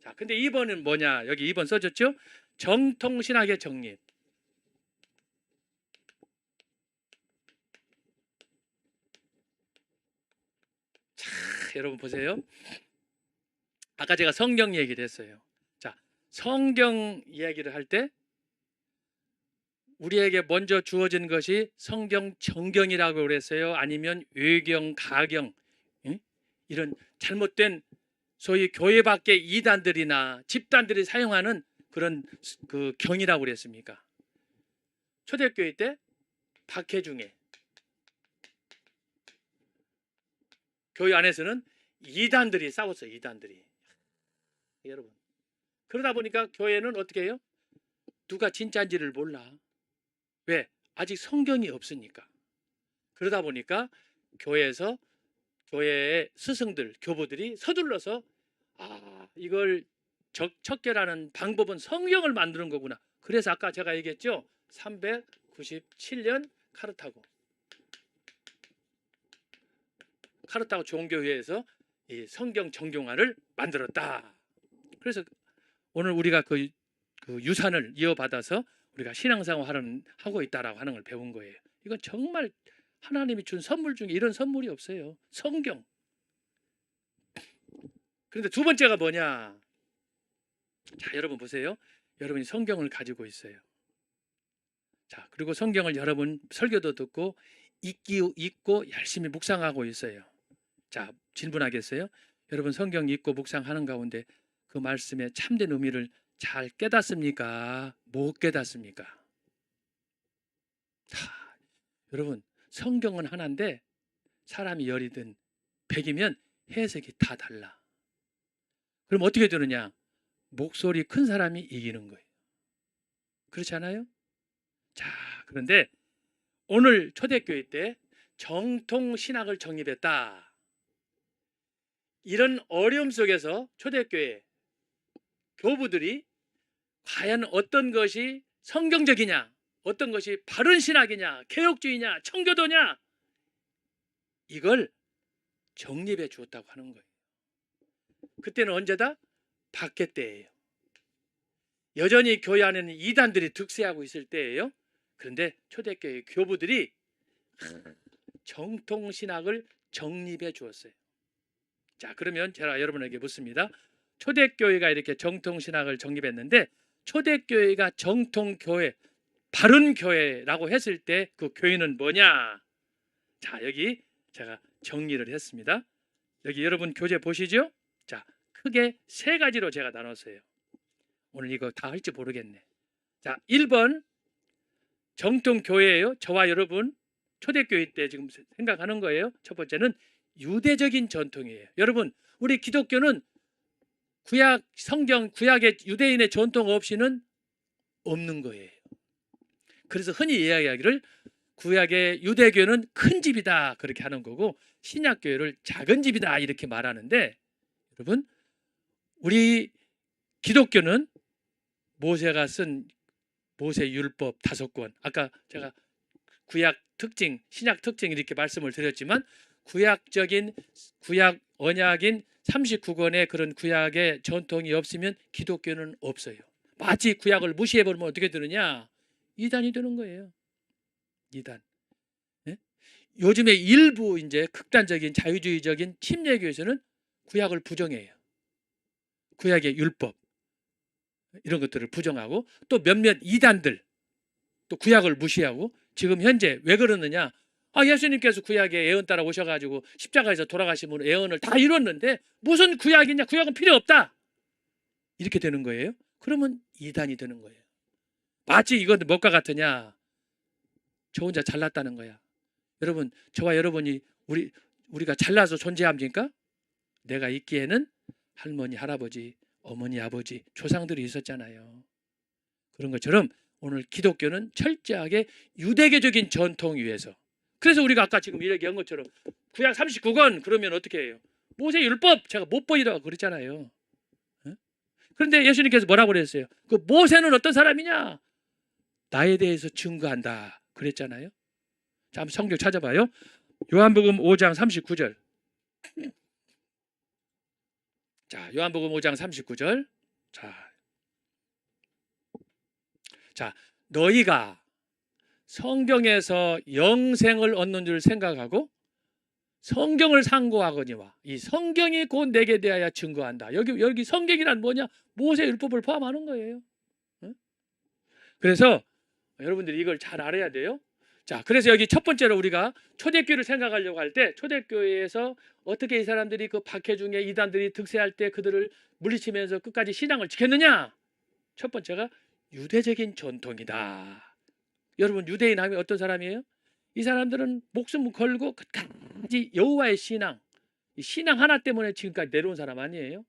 자, 근데 2번은 뭐냐? 여기 2번 써졌죠? 정통신학의 정립. 자, 여러분 보세요. 아까 제가 성경 얘기를 했어요. 자, 성경 이야기를 할 때 우리에게 먼저 주어진 것이 성경 정경이라고 그랬어요? 아니면 외경, 가경, 이런 잘못된 소위 교회 밖의 이단들이나 집단들이 사용하는 그런 그 경이라고 그랬습니까? 초대교회 때 박해중에 교회 안에서는 이단들이 싸웠어요. 이단들이. 여러분, 그러다 보니까 교회는 어떻게 해요? 누가 진짜인지를 몰라. 왜? 아직 성경이 없으니까. 그러다 보니까 교회에서, 교회의 스승들, 교부들이 서둘러서 이걸 척결하는 방법은 성경을 만드는 거구나. 그래서 아까 제가 얘기했죠. 397년 카르타고 종교회에서 이 성경 정교화를 만들었다. 그래서 오늘 우리가 그 유산을 이어받아서 우리가 신앙생활을 하고 있다라고 하는 걸 배운 거예요. 이건 정말 하나님이 준 선물 중에 이런 선물이 없어요. 성경. 그런데 두 번째가 뭐냐? 자, 여러분 보세요. 여러분이 성경을 가지고 있어요. 자, 그리고 성경을 여러분 설교도 듣고 읽고 열심히 묵상하고 있어요. 자, 질문하겠어요? 여러분 성경 읽고 묵상하는 가운데 그 말씀의 참된 의미를 잘 깨닫습니까? 못 깨닫습니까? 여러분 성경은 하나인데 사람이 10이든 100이면 해석이 다 달라. 그럼 어떻게 되느냐? 목소리 큰 사람이 이기는 거예요. 그렇지 않아요? 자, 그런데 오늘 초대교회 때 정통신학을 정립했다. 이런 어려움 속에서 초대교회 교부들이 과연 어떤 것이 성경적이냐, 어떤 것이 바른 신학이냐, 개혁주의냐, 청교도냐, 이걸 정립해 주었다고 하는 거예요. 그때는 언제다? 박해 때예요. 여전히 교회 안에는 이단들이 득세하고 있을 때예요. 그런데 초대교회 교부들이 정통신학을 정립해 주었어요. 자, 그러면 제가 여러분에게 묻습니다. 초대교회가 이렇게 정통신학을 정립했는데 초대교회가 정통교회, 바른 교회라고 했을 때 그 교회는 뭐냐? 자, 여기 제가 정리를 했습니다. 여기 여러분 교재 보시죠? 자, 크게 세 가지로 제가 나눴어요. 오늘 이거 다 할지 모르겠네. 자, 1번 정통교회예요. 저와 여러분 초대교회 때 지금 생각하는 거예요. 첫 번째는 유대적인 전통이에요. 여러분, 우리 기독교는 구약 성경, 구약의 유대인의 전통 없이는 없는 거예요. 그래서 흔히 이야기하기를 구약의 유대교는 큰 집이다 그렇게 하는 거고 신약교회를 작은 집이다 이렇게 말하는데, 여러분 우리 기독교는 모세가 쓴 모세 율법 5권, 아까 제가 구약 특징, 신약 특징 이렇게 말씀을 드렸지만 구약 언약인 39권의 그런 구약의 전통이 없으면 기독교는 없어요. 마치 구약을 무시해버리면 어떻게 되느냐? 이단이 되는 거예요. 이단. 네? 요즘에 일부 이제 극단적인 자유주의적인 침례교에서는 구약을 부정해요. 구약의 율법 이런 것들을 부정하고 또 몇몇 이단들 또 구약을 무시하고 지금 현재 왜 그러느냐? 예수님께서 구약에 예언 따라 오셔가지고 십자가에서 돌아가시면 예언을 다 이뤘는데 무슨 구약이냐? 구약은 필요 없다. 이렇게 되는 거예요. 그러면 이단이 되는 거예요. 마치 이건 뭐가 같으냐? 저 혼자 잘났다는 거야. 여러분, 저와 여러분이 우리가 잘나서 존재합니까? 내가 있기에는 할머니, 할아버지, 어머니, 아버지, 조상들이 있었잖아요. 그런 것처럼 오늘 기독교는 철저하게 유대교적인 전통 위에서, 그래서 우리가 아까 지금 이야기한 것처럼 구약 39권 그러면 어떻게 해요? 모세 율법 제가 못 보이라고 그랬잖아요. 그런데 예수님께서 뭐라고 그랬어요? 그 모세는 어떤 사람이냐? 나에 대해서 증거한다 그랬잖아요. 자, 한번 성경 찾아봐요. 요한복음 5장 39절. 자, 요한복음 5장 39절. 자, 너희가 성경에서 영생을 얻는 줄 생각하고 성경을 상고하거니와 이 성경이 곧 내게 대하여 증거한다. 여기 성경이란 뭐냐? 모세 율법을 포함하는 거예요. 그래서 여러분들이 이걸 잘 알아야 돼요. 자, 그래서 여기 첫 번째로 우리가 초대교회를 생각하려고 할 때 초대교회에서 어떻게 이 사람들이 그 박해 중에 이단들이 득세할 때 그들을 물리치면서 끝까지 신앙을 지켰느냐? 첫 번째가 유대적인 전통이다. 여러분 유대인 하면 어떤 사람이에요? 이 사람들은 목숨 걸고 끝까지 여호와의 신앙 하나 때문에 지금까지 내려온 사람 아니에요?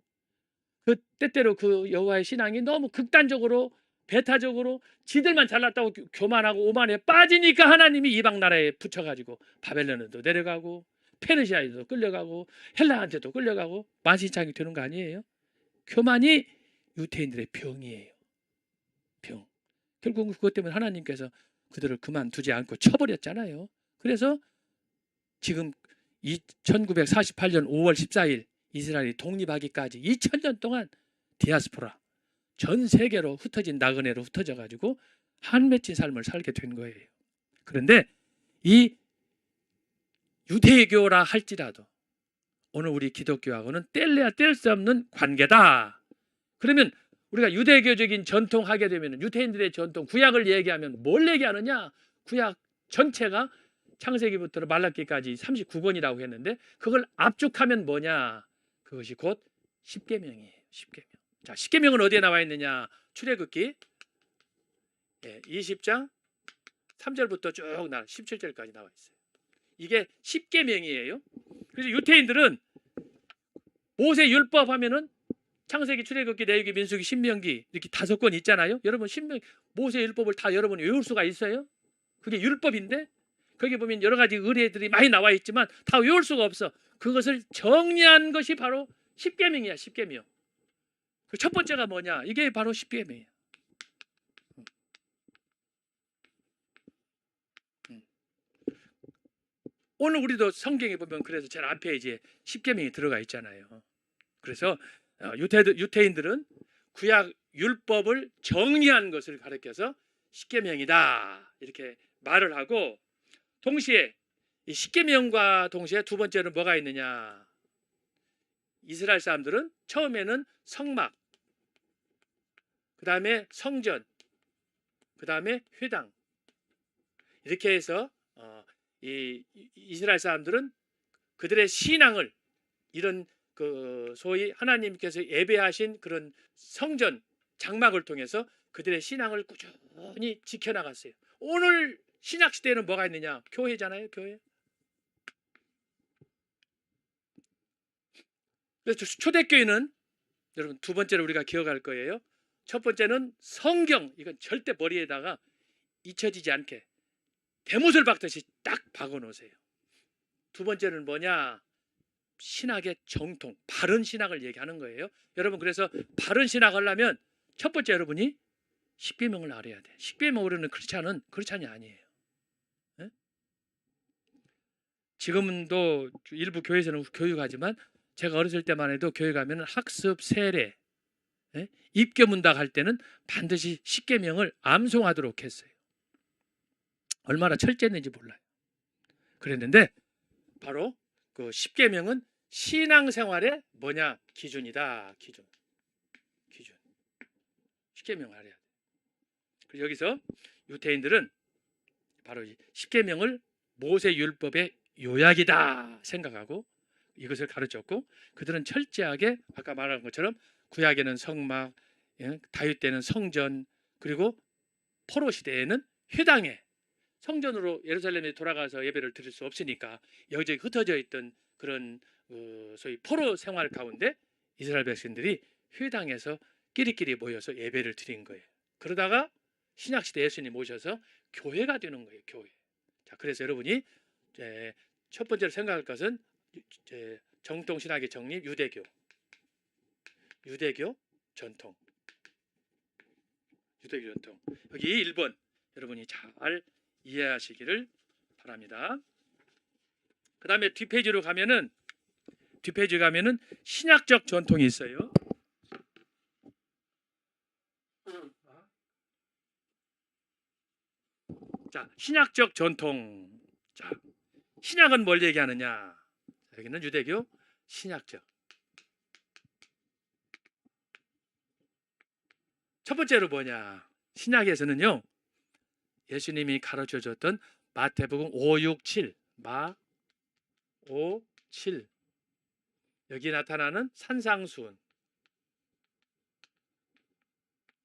그 때때로 그 여호와의 신앙이 너무 극단적으로 배타적으로 지들만 잘났다고 교만하고 오만에 빠지니까 하나님이 이방 나라에 붙여가지고 바벨론에도 내려가고 페르시아에도 끌려가고 헬라한테도 끌려가고 만신창이 되는 거 아니에요? 교만이 유대인들의 병이에요. 병. 결국 그것 때문에 하나님께서 그들을 그만두지 않고 쳐버렸잖아요. 그래서 지금 1948년 5월 14일 이스라엘이 독립하기까지 2000년 동안 디아스포라 전 세계로 흩어진 나그네로 흩어져 가지고 한 맺힌 삶을 살게 된 거예요. 그런데 이 유대교라 할지라도 오늘 우리 기독교하고는 뗄래야 뗄 수 없는 관계다. 그러면 우리가 유대교적인 전통 하게 되면 유대인들의 전통 구약을 얘기하면 뭘 얘기하느냐? 구약 전체가 창세기부터 말라기까지 39권이라고 했는데 그걸 압축하면 뭐냐? 그것이 곧 십계명이에요. 십계명. 자, 십계명은 어디에 나와 있느냐? 출애굽기 20장 3절부터 쭉 17절까지 나와 있어요. 이게 십계명이에요. 그래서 유대인들은 모세 율법 하면은 창세기, 출애굽기, 레위기, 민수기, 신명기 이렇게 5권 있잖아요. 여러분 모세 율법을 다 여러분 외울 수가 있어요? 그게 율법인데 거기 보면 여러 가지 의례들이 많이 나와 있지만 다 외울 수가 없어. 그것을 정리한 것이 바로 십계명이야. 십계명. 그 첫 번째가 뭐냐? 이게 바로 십계명이야. 오늘 우리도 성경에 보면 그래서 제일 앞에 이제 십계명이 들어가 있잖아요. 그래서 유태인들은 구약 율법을 정리한 것을 가리켜서 십계명이다 이렇게 말을 하고 동시에 이 십계명과 동시에 두 번째는 뭐가 있느냐? 이스라엘 사람들은 처음에는 성막, 그 다음에 성전, 그 다음에 회당 이렇게 해서 이 이스라엘 사람들은 그들의 신앙을 이런 그 소위 하나님께서 예배하신 그런 성전 장막을 통해서 그들의 신앙을 꾸준히 지켜나갔어요. 오늘 신약 시대에는 뭐가 있느냐? 교회잖아요, 교회. 그래서 초대교회는 여러분 두 번째로 우리가 기억할 거예요. 첫 번째는 성경, 이건 절대 머리에다가 잊혀지지 않게 대못을 박듯이 딱 박아 놓으세요. 두 번째는 뭐냐? 신학의 정통, 바른 신학을 얘기하는 거예요. 여러분 그래서 바른 신학 하려면 첫 번째 여러분이 십계명을 알아야 돼. 십계명으로는 크리스찬이 아니에요. 네? 지금도 일부 교회에서는 교육하지만 제가 어렸을 때만 해도 교회 가면 학습 세례, 네? 입교문답 할 때는 반드시 십계명을 암송하도록 했어요. 얼마나 철저했는지 몰라요. 그랬는데 바로 그 십계명은 신앙생활의 뭐냐? 기준이다. 기준. 십계명을 알아야 돼. 그래서 여기서 유대인들은 바로 십계명을 모세 율법의 요약이다 생각하고 이것을 가르쳤고 그들은 철저하게 아까 말한 것처럼 구약에는 성막, 다윗 때는 성전, 그리고 포로 시대에는 회당에 성전으로 예루살렘에 돌아가서 예배를 드릴 수 없으니까 여기저기 흩어져 있던 그런 소위 포로 생활 가운데 이스라엘 백성들이 회당에서 끼리끼리 모여서 예배를 드린 거예요. 그러다가 신약시대 예수님 오셔서 교회가 되는 거예요. 교회. 자, 그래서 여러분이 첫 번째로 생각할 것은 정통신학의 정립, 유대교 전통. 유대교 전통. 여기 1번 여러분이 잘 이해하시기를 바랍니다. 그 다음에 뒷페이지로 가면은 신약적 전통이 있어요. 자, 신약적 전통. 자, 신약은 뭘 얘기하느냐? 여기는 유대교 신약적. 첫 번째로 뭐냐? 신약에서는요. 예수님이 가르쳐 줬던 마태복음 5, 6, 7. 마 5, 7. 여기 나타나는 산상수훈.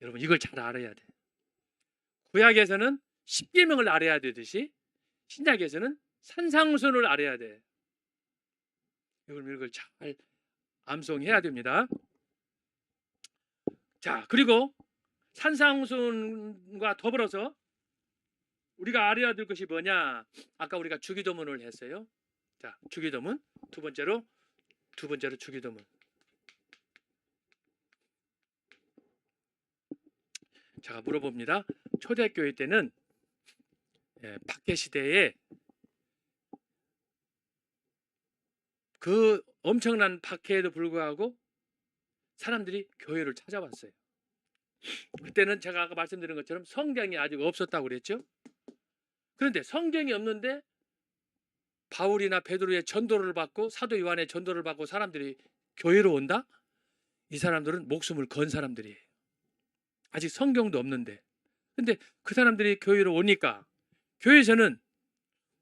여러분 이걸 잘 알아야 돼. 구약에서는 십계명을 알아야 되듯이 신약에서는 산상수훈을 알아야 돼. 이걸 잘 암송해야 됩니다. 자, 그리고 산상수훈과 더불어서 우리가 알아야 될 것이 뭐냐? 아까 우리가 주기도문을 했어요. 자, 주기도문. 두 번째로 주기도문. 제가 물어봅니다. 초대교회 때는 박해 시대에 그 엄청난 박해에도 불구하고 사람들이 교회를 찾아왔어요. 그때는 제가 아까 말씀드린 것처럼 성경이 아직 없었다고 그랬죠. 그런데 성경이 없는데 바울이나 베드로의 전도를 받고 사도 요한의 전도를 받고 사람들이 교회로 온다? 이 사람들은 목숨을 건 사람들이에요. 아직 성경도 없는데. 근데 그 사람들이 교회로 오니까 교회에서는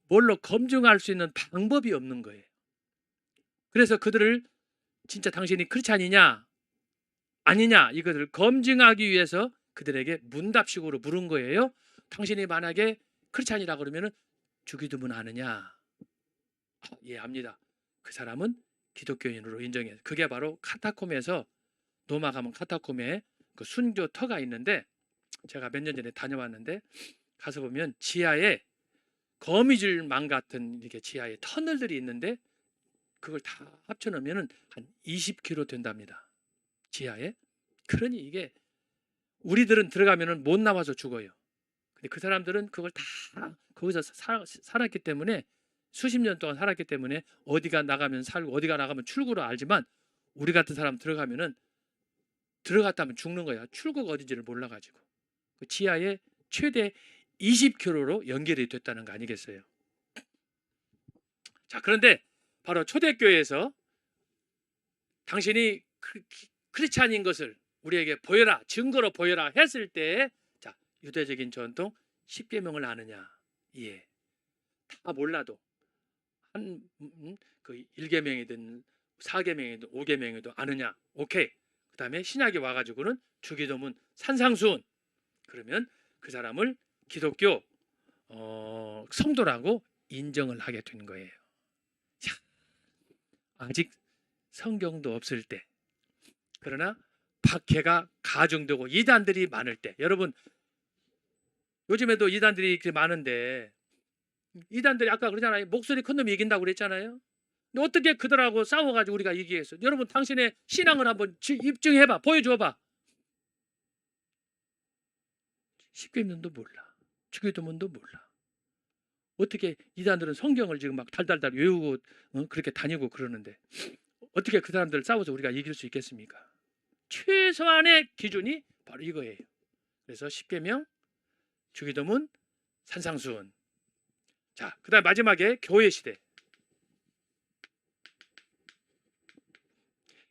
뭘로 검증할 수 있는 방법이 없는 거예요. 그래서 그들을 진짜 당신이 크리스찬이냐 아니냐 이것을 검증하기 위해서 그들에게 문답식으로 물은 거예요. 당신이 만약에 크리스찬이라 그러면 주기도문 아느냐? 예, 압니다. 그 사람은 기독교인으로 인정해요. 그게 바로 카타콤에서 로마 가면 카타콤에 그 순교 터가 있는데 제가 몇 년 전에 다녀왔는데 가서 보면 지하에 거미줄망 같은 이렇게 지하에 터널들이 있는데 그걸 다 합쳐놓으면 한 20km 된답니다. 지하에. 그러니 이게 우리들은 들어가면 못 나와서 죽어요. 근데 그 사람들은 그걸 다 거기서 살았기 때문에 수십 년 동안 살았기 때문에 어디가 나가면 살고 어디가 나가면 출구로 알지만 우리 같은 사람 들어가면은 들어갔다면 죽는 거야. 출구가 어딘지를 몰라가지고 그 지하에 최대 20km로 연결이 됐다는 거 아니겠어요? 자, 그런데 바로 초대교회에서 당신이 크리스찬인 것을 우리에게 보여라, 증거로 보여라 했을 때, 자, 유대적인 전통 10계명을 아느냐? 예, 다 몰라도 그 1계명이든 4계명이든 5계명이든 아느냐? 오케이. 그 다음에 신약이 와가지고는 주기도문, 산상수훈. 그러면 그 사람을 기독교 성도라고 인정을 하게 된 거예요. 자, 아직 성경도 없을 때, 그러나 박해가 가중되고 이단들이 많을 때, 여러분 요즘에도 이단들이 이렇게 많은데 이단들이 아까 그러잖아요. 목소리 큰 놈이 이긴다고 그랬잖아요. 근데 어떻게 그들하고 싸워가지고 우리가 이기겠어? 여러분 당신의 신앙을 한번 입증해봐, 보여줘봐. 십계명도 몰라, 주기도문도 몰라. 어떻게 이단들은 성경을 지금 막 달달달 외우고 그렇게 다니고 그러는데 어떻게 그 사람들 싸워서 우리가 이길 수 있겠습니까? 최소한의 기준이 바로 이거예요. 그래서 십계명, 주기도문, 산상수훈. 자, 그다음 마지막에 교회 시대.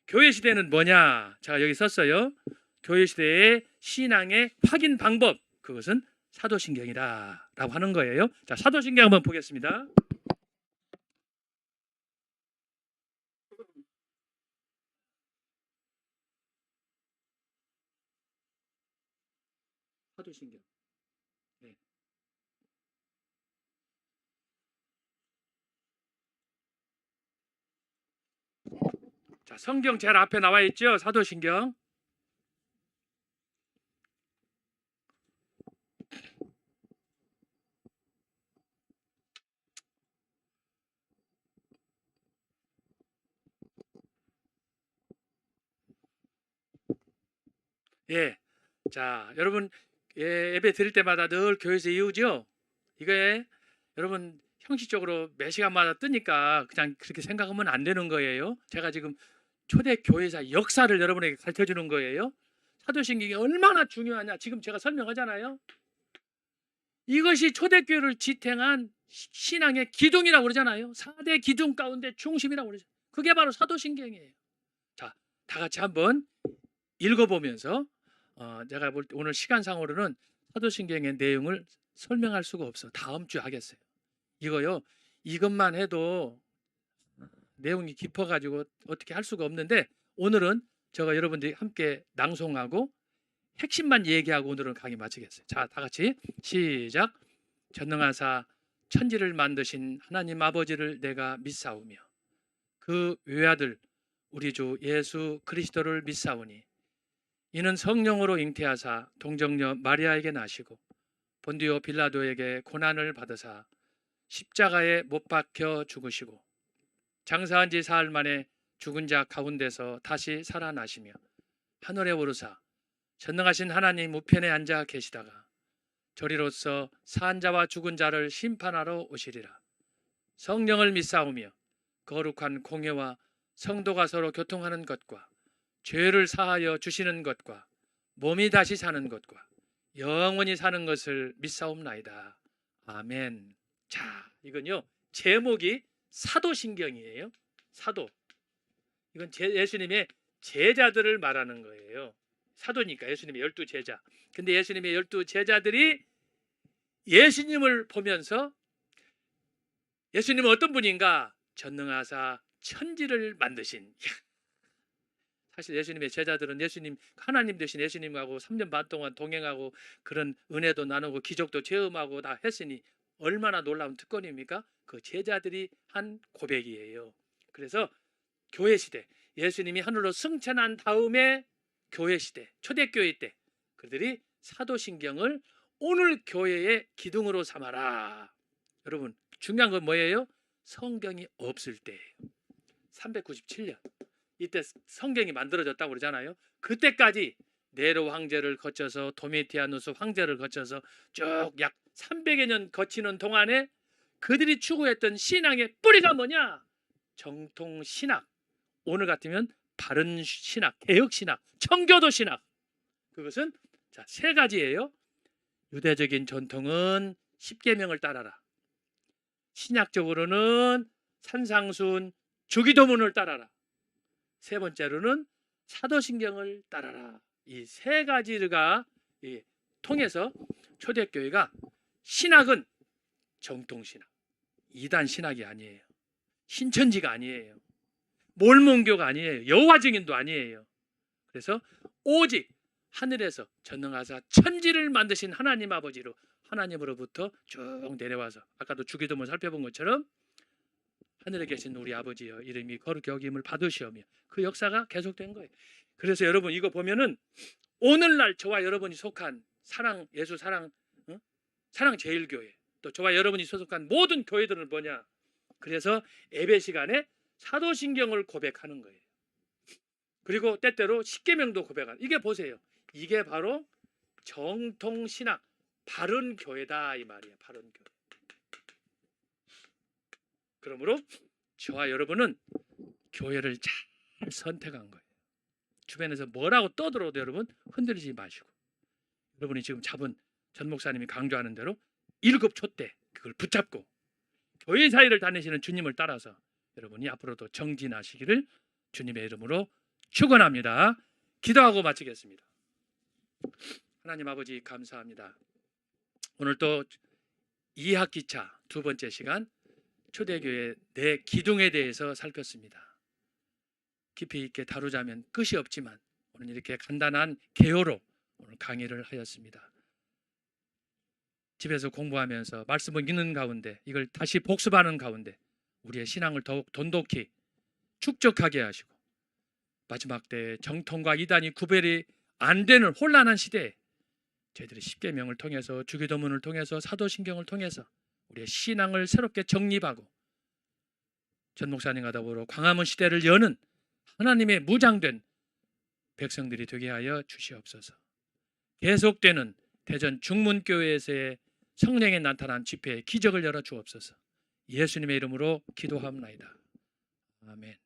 교회 시대는 뭐냐? 제가 여기 썼어요. 교회 시대의 신앙의 확인 방법. 그것은 사도신경이다라고 하는 거예요. 자, 사도신경 한번 보겠습니다. 사도신경. 네. 자, 성경 제일 앞에 나와 있죠? 사도신경. 예. 자, 여러분 예배 드릴 때마다 늘 교회에서 이우죠? 이게 여러분 형식적으로 매 시간마다 뜨니까 그냥 그렇게 생각하면 안 되는 거예요. 제가 지금 초대 교회사 역사를 여러분에게 가르쳐 주는 거예요. 사도신경이 얼마나 중요하냐 지금 제가 설명하잖아요. 이것이 초대교회를 지탱한 신앙의 기둥이라고 그러잖아요. 4대 기둥 가운데 중심이라고 그러죠. 그게 바로 사도신경이에요. 자, 다 같이 한번 읽어보면서 제가 볼 때 오늘 시간상으로는 사도신경의 내용을 설명할 수가 없어. 다음 주에 하겠어요. 이거요. 이것만 해도 내용이 깊어가지고 어떻게 할 수가 없는데 오늘은 제가 여러분들이 함께 낭송하고 핵심만 얘기하고 오늘은 강의 마치겠어요. 자, 다 같이 시작. 전능하사 천지를 만드신 하나님 아버지를 내가 믿사오며 그 외아들 우리 주 예수 그리스도를 믿사오니 이는 성령으로 잉태하사 동정녀 마리아에게 나시고 본디오 빌라도에게 고난을 받으사 십자가에 못 박혀 죽으시고 장사한 지 사흘 만에 죽은 자 가운데서 다시 살아나시며 하늘에 오르사 전능하신 하나님 우편에 앉아 계시다가 저리로서 산 자와 죽은 자를 심판하러 오시리라. 성령을 믿사오며 거룩한 공예와 성도가 서로 교통하는 것과 죄를 사하여 주시는 것과 몸이 다시 사는 것과 영원히 사는 것을 믿사옵나이다. 아멘. 자, 이건요, 제목이 사도신경이에요. 사도. 이건 예수님의 제자들을 말하는 거예요. 사도니까 예수님의 12제자. 근데 예수님의 12제자들이 예수님을 보면서 예수님은 어떤 분인가? 전능하사 천지를 만드신. 사실 예수님의 제자들은 예수님, 하나님 되신 예수님하고 3년 반 동안 동행하고 그런 은혜도 나누고 기적도 체험하고 다 했으니 얼마나 놀라운 특권입니까? 그 제자들이 한 고백이에요. 그래서 교회 시대, 예수님이 하늘로 승천한 다음에 교회 시대, 초대교회 때 그들이 사도신경을 오늘 교회의 기둥으로 삼아라. 여러분, 중요한 건 뭐예요? 성경이 없을 때예요. 397년. 이때 성경이 만들어졌다고 그러잖아요. 그때까지 네로 황제를 거쳐서 도미티아누스 황제를 거쳐서 쭉 약 300여 년 거치는 동안에 그들이 추구했던 신앙의 뿌리가 뭐냐? 정통 신학. 오늘 같으면 바른 신학, 개혁 신학, 청교도 신학. 그것은 자, 세 가지예요. 유대적인 전통은 십계명을 따라라. 신약적으로는 산상순, 주기도문을 따라라. 세 번째로는 사도신경을 따라라. 이 세 가지가 통해서 초대교회가 신학은 정통신학, 이단 신학이 아니에요. 신천지가 아니에요. 몰몬교가 아니에요. 여호와 증인도 아니에요. 그래서 오직 하늘에서 전능하사 천지를 만드신 하나님 아버지로 하나님으로부터 쭉 내려와서 아까도 주기도문 살펴본 것처럼 하늘에 계신 우리 아버지여 이름이 거룩히 여김을 받으시오며 그 역사가 계속된 거예요. 그래서 여러분 이거 보면은 오늘날 저와 여러분이 속한 사랑 예수 사랑 사랑 제일교회 또 저와 여러분이 소속한 모든 교회들은 뭐냐? 그래서 예배 시간에 사도신경을 고백하는 거예요. 그리고 때때로 십계명도 고백하는. 이게 보세요. 이게 바로 정통신학 바른 교회다 이 말이에요. 바른 교회. 그러므로 저와 여러분은 교회를 잘 선택한 거예요. 주변에서 뭐라고 떠들어도 여러분 흔들리지 마시고 여러분이 지금 잡은 전 목사님이 강조하는 대로 1급 촛대 그걸 붙잡고 교회 사이를 다니시는 주님을 따라서 여러분이 앞으로도 정진하시기를 주님의 이름으로 축원합니다. 기도하고 마치겠습니다. 하나님 아버지 감사합니다. 오늘 또 2학기차 두 번째 시간 초대교회 내 기둥에 대해서 살폈습니다. 깊이 있게 다루자면 끝이 없지만 오늘 이렇게 간단한 개요로 오늘 강의를 하였습니다. 집에서 공부하면서 말씀을 읽는 가운데 이걸 다시 복습하는 가운데 우리의 신앙을 더욱 돈독히 축적하게 하시고 마지막 때에 정통과 이단이 구별이 안 되는 혼란한 시대에 저희들이 십계명을 통해서 주기도문을 통해서 사도신경을 통해서 우리의 신앙을 새롭게 정립하고 전 목사님과 더불어 광화문 시대를 여는 하나님의 무장된 백성들이 되게 하여 주시옵소서. 계속되는 대전 중문교회에서의 성령에 나타난 집회의 기적을 열어 주옵소서. 예수님의 이름으로 기도하옵나이다. 아멘.